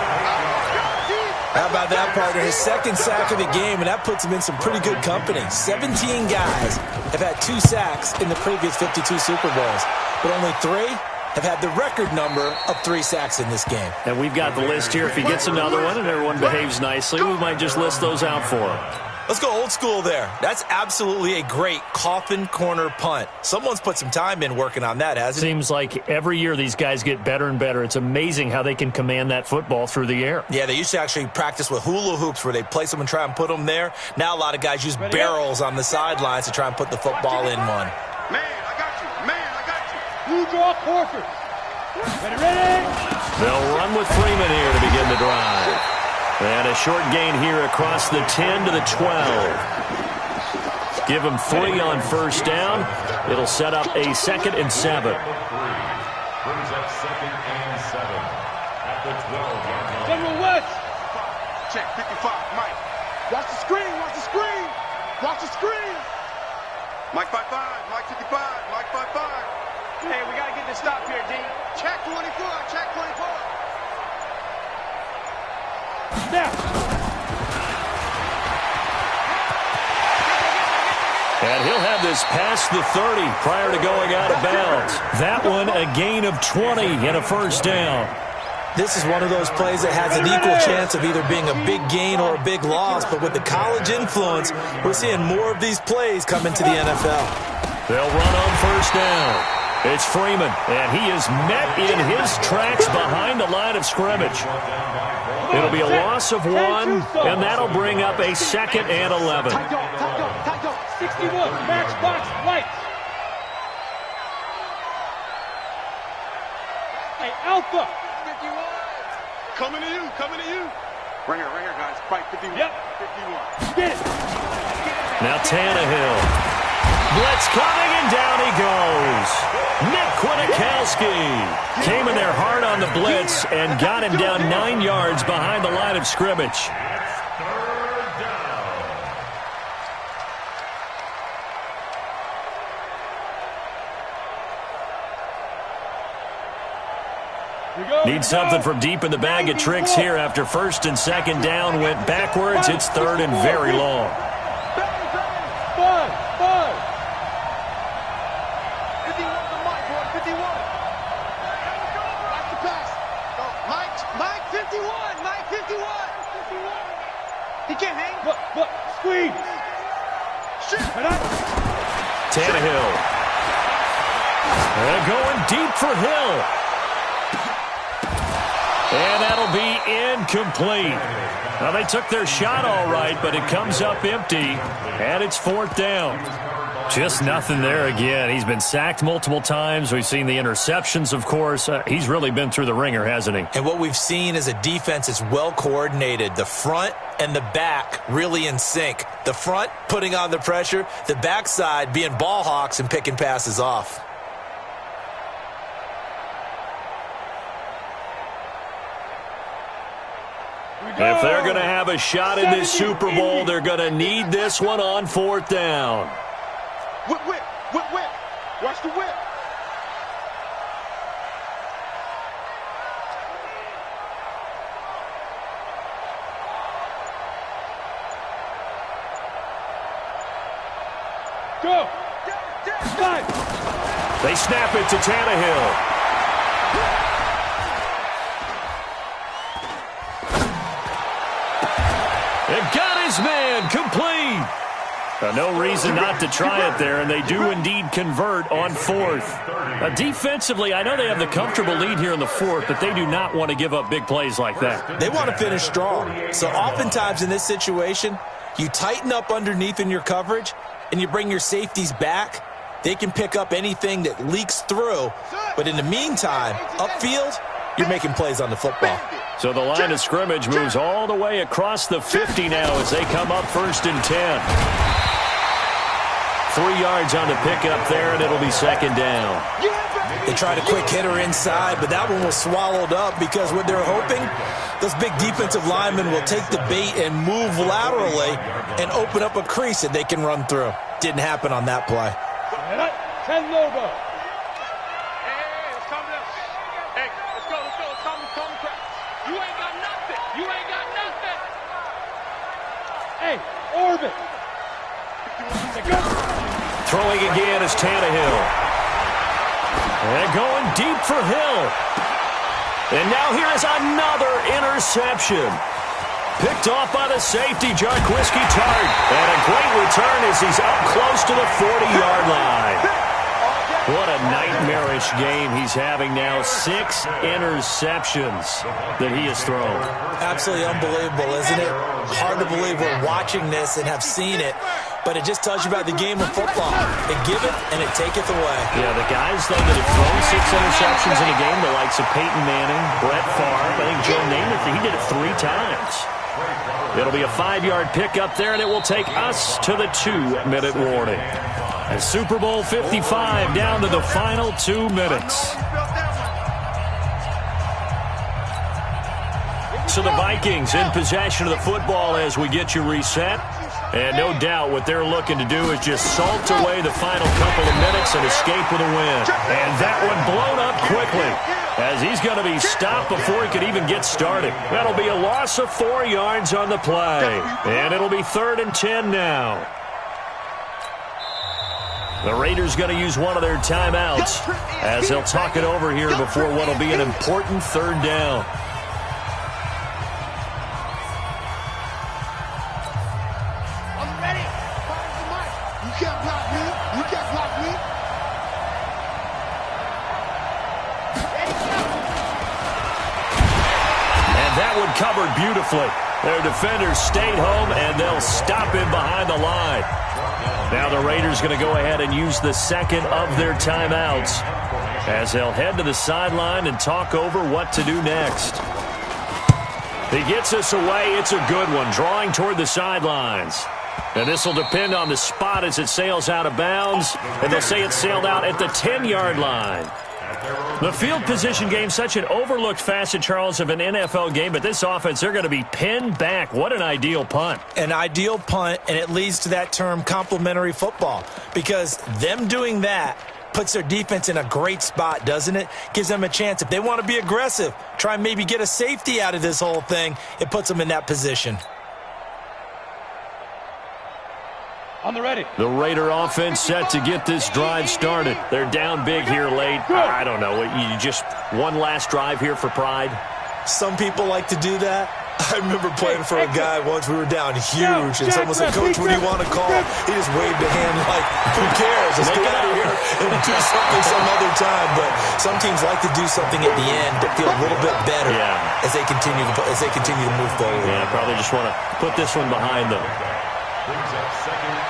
How about that, partner? His 2nd sack of the game, and that puts him in some pretty good company. 17 guys have had 2 sacks in the previous 52 Super Bowls, but only 3 have had the record number of 3 sacks in this game. And we've got the list here. If he gets another one and everyone behaves nicely, we might just list those out for him. Let's go old school there. That's absolutely a great coffin corner punt. Someone's put some time in working on that, hasn't it? Seems like every year these guys get better and better. It's amazing how they can command that football through the air. Yeah, they used to actually practice with hula hoops where they place them and try and put them there. Now a lot of guys use barrels on the sidelines to try and put the football in one. Man, I got you. You draw Horford. Ready. They'll run with Freeman here to begin the drive. And a short gain here across the 10 to the 12. Give him 3 on first down. It'll set up a 2nd and 7. Brings up 2nd and 7 at the 12-yard line. General West. Check 55, Mike. Watch the screen. Mike 55, Mike 55, Mike 55. Hey, we got to get this stop here, D. Check 24. Now. And he'll have this past the 30 prior to going out of bounds. That one a gain of 20 and a first down. This is one of those plays that has an equal chance of either being a big gain or a big loss, but with the college influence, we're seeing more of these plays come into the NFL. They'll run on first down. It's Freeman, and he is met in his tracks behind the line of scrimmage. It'll be a loss of 1, and that'll bring up a 2nd and 11. Tight go. 61, matchbox lights. Alpha. 51. Coming to you. Coming to you. Ringer, guys. Fight 51. Yep. 51. Get it. Now Tannehill. Blitz coming, and down he goes. Nick Kwiatkowski came in there hard on the blitz and got him down 9 yards behind the line of scrimmage. Need something from deep in the bag of tricks here after 1st and 2nd down went backwards. It's 3rd and very long. 51. He can't hang. Look, squeeze. Tannehill. And going deep for Hill. And that'll be incomplete. Now, they took their shot all right, but it comes up empty, and it's 4th down. Just nothing there again. He's been sacked multiple times. We've seen the interceptions, of course. He's really been through the ringer, hasn't he? And what we've seen is a defense is well coordinated. The front and the back really in sync. The front putting on the pressure, the backside being ball hawks and picking passes off. If they're going to have a shot in this Super Bowl, they're going to need this one on 4th down. Whip. Watch the whip. Go. They snap it to Tannehill. And got his man complete. No reason not to try it there, and they do indeed convert on 4th. Defensively, I know they have the comfortable lead here in the 4th, but they do not want to give up big plays like that. They want to finish strong. So oftentimes in this situation, you tighten up underneath in your coverage, and you bring your safeties back. They can pick up anything that leaks through, but in the meantime, upfield, you're making plays on the football. So the line of scrimmage moves all the way across the 50 now as they come up 1st and 10. 3 yards on the pickup there, and it'll be 2nd down. They tried a quick hitter inside, but that one was swallowed up because what they're hoping, those big defensive linemen will take the bait and move laterally and open up a crease that they can run through. Didn't happen on that play. 10 Lobo. Hey, Orbit. Throwing again is Tannehill. And going deep for Hill. And now here is another interception. Picked off by the safety, Jarquiski Tart. And a great return as he's up close to the 40-yard line. What a nightmarish game he's having now. 6 interceptions that he has thrown. Absolutely unbelievable, isn't it? Hard to believe we're watching this and have seen it, but it just tells you about the game of football. It giveth and it taketh away. Yeah, the guys, though, that have thrown 6 interceptions in a game, the likes of Peyton Manning, Brett Favre, I think Joe Namath, he did it 3 times. It'll be a 5-yard pickup there, and it will take us to the 2-minute warning. And Super Bowl 55 down to the final 2 minutes. So the Vikings in possession of the football as we get you reset. And no doubt what they're looking to do is just salt away the final couple of minutes and escape with a win. And that one blown up quickly as he's going to be stopped before he could even get started. That'll be a loss of 4 yards on the play. And it'll be 3rd and 10 now. The Raiders going to use one of their timeouts as they'll talk it over here before what will be an important 3rd down. I'm ready. You can't block me. You can't block me. And that one covered beautifully. Their defenders stayed home, and they'll stop him behind the line. Now the Raiders going to go ahead and use the 2nd of their timeouts. as they'll head to the sideline and talk over what to do next. He gets us away. It's a good one, drawing toward the sidelines. And this will depend on the spot as it sails out of bounds, and they'll say it sailed out at the 10-yard line. The field position game, such an overlooked facet, Charles, of an NFL game, but this offense, they're going to be pinned back. What an ideal punt. An ideal punt, and it leads to that term complementary football, because them doing that puts their defense in a great spot, doesn't it? Gives them a chance. If they want to be aggressive, try and maybe get a safety out of this whole thing, it puts them in that position. On the ready. The Raider offense set to get this drive started. They're down big here late. I don't know. You just one last drive here for pride? Some people like to do that. I remember playing for a guy once. We were down huge, and someone said, "Coach, what do you want to call?" He just waved a hand like, "Who cares? Let's get out of here and do something some other time." But some teams like to do something at the end to feel a little bit better as they continue to move forward. Yeah, probably just want to put this one behind them. Brings up 2nd and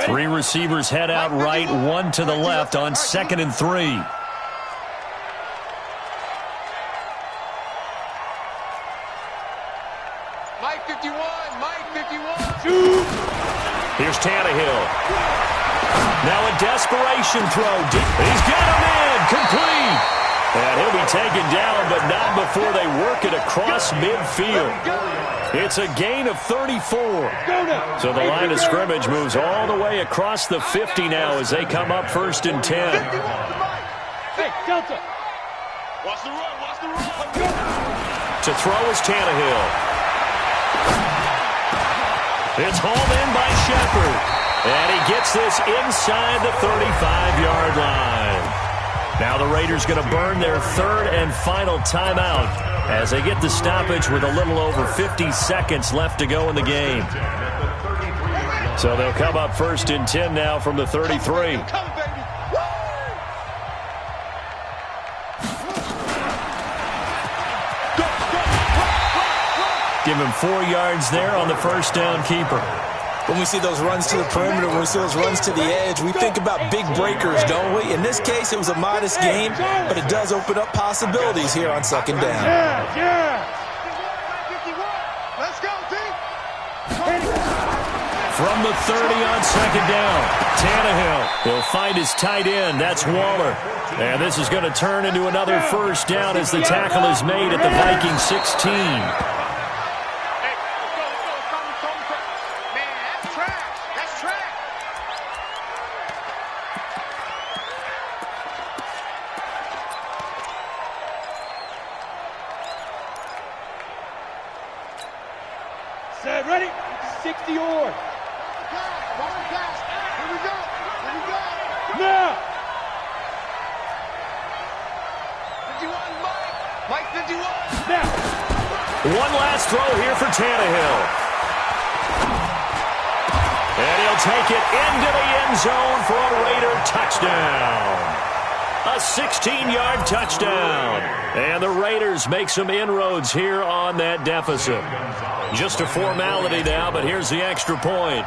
3. Three receivers head out right, one to the left on 2nd and 3. Mike 51, Mike 51. Shoot. Here's Tannehill. Now a desperation throw. He's got him in. Complete. And he'll be taken down, but not before they work it across midfield. It's a gain of 34. So the line of scrimmage moves all the way across the 50 now as they come up 1st and 10. Hey, Delta. Watch the run, watch the run. To throw is Tannehill. It's hauled in by Shepard. And he gets this inside the 35-yard line. Now the Raiders going to burn their 3rd and final timeout as they get the stoppage with a little over 50 seconds left to go in the game. So they'll come up 1st and 10 now from the 33. Give him 4 yards there on the first down keeper. When we see those runs to the perimeter, when we see those runs to the edge, we think about big breakers, don't we? In this case, it was a modest game, but it does open up possibilities here on 2nd down. Let's go, team. From the 30 on 2nd down, Tannehill will find his tight end. That's Waller. And this is going to turn into another first down as the tackle is made at the Vikings 16. Set, ready? 60 yard. Here we go. Now. 51, Mike 51. Now. One last throw here for Tannehill. And he'll take it into the end zone for a Raider touchdown. A 16-yard touchdown. And the Raiders make some inroads here on that deficit. Just a formality now, but here's the extra point.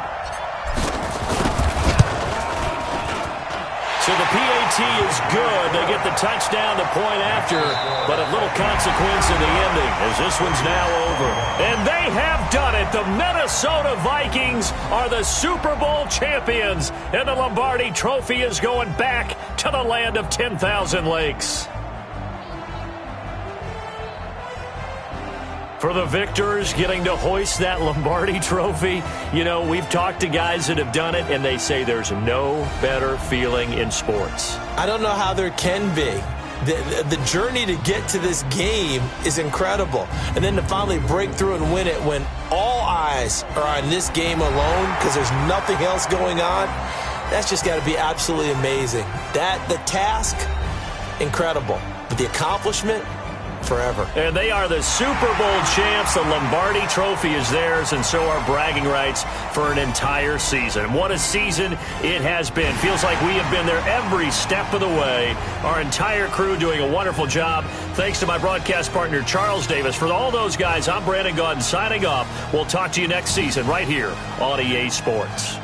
So the PAT is good. They get the touchdown, the point after, but of little consequence in the ending as this one's now over. And they have done it. The Minnesota Vikings are the Super Bowl champions, and the Lombardi Trophy is going back to the land of 10,000 lakes. For the victors getting to hoist that Lombardi Trophy, you know, we've talked to guys that have done it, and they say there's no better feeling in sports. I don't know how there can be. The journey to get to this game is incredible. And then to finally break through and win it when all eyes are on this game alone because there's nothing else going on, that's just got to be absolutely amazing. The task, incredible. But the accomplishment, forever. And they are the Super Bowl champs. The Lombardi Trophy is theirs, and so are bragging rights for an entire season. What a season it has been. Feels like we have been there every step of the way. Our entire crew doing a wonderful job. Thanks to my broadcast partner, Charles Davis. For all those guys, I'm Brandon Gunn signing off. We'll talk to you next season right here on EA Sports.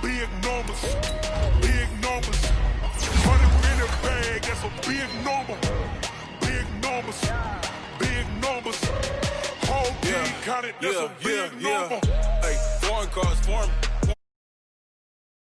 Big numbers, big numbers. 100 in a bag, that's a big number. Big numbers, big numbers. Whole team counted, that's a big number.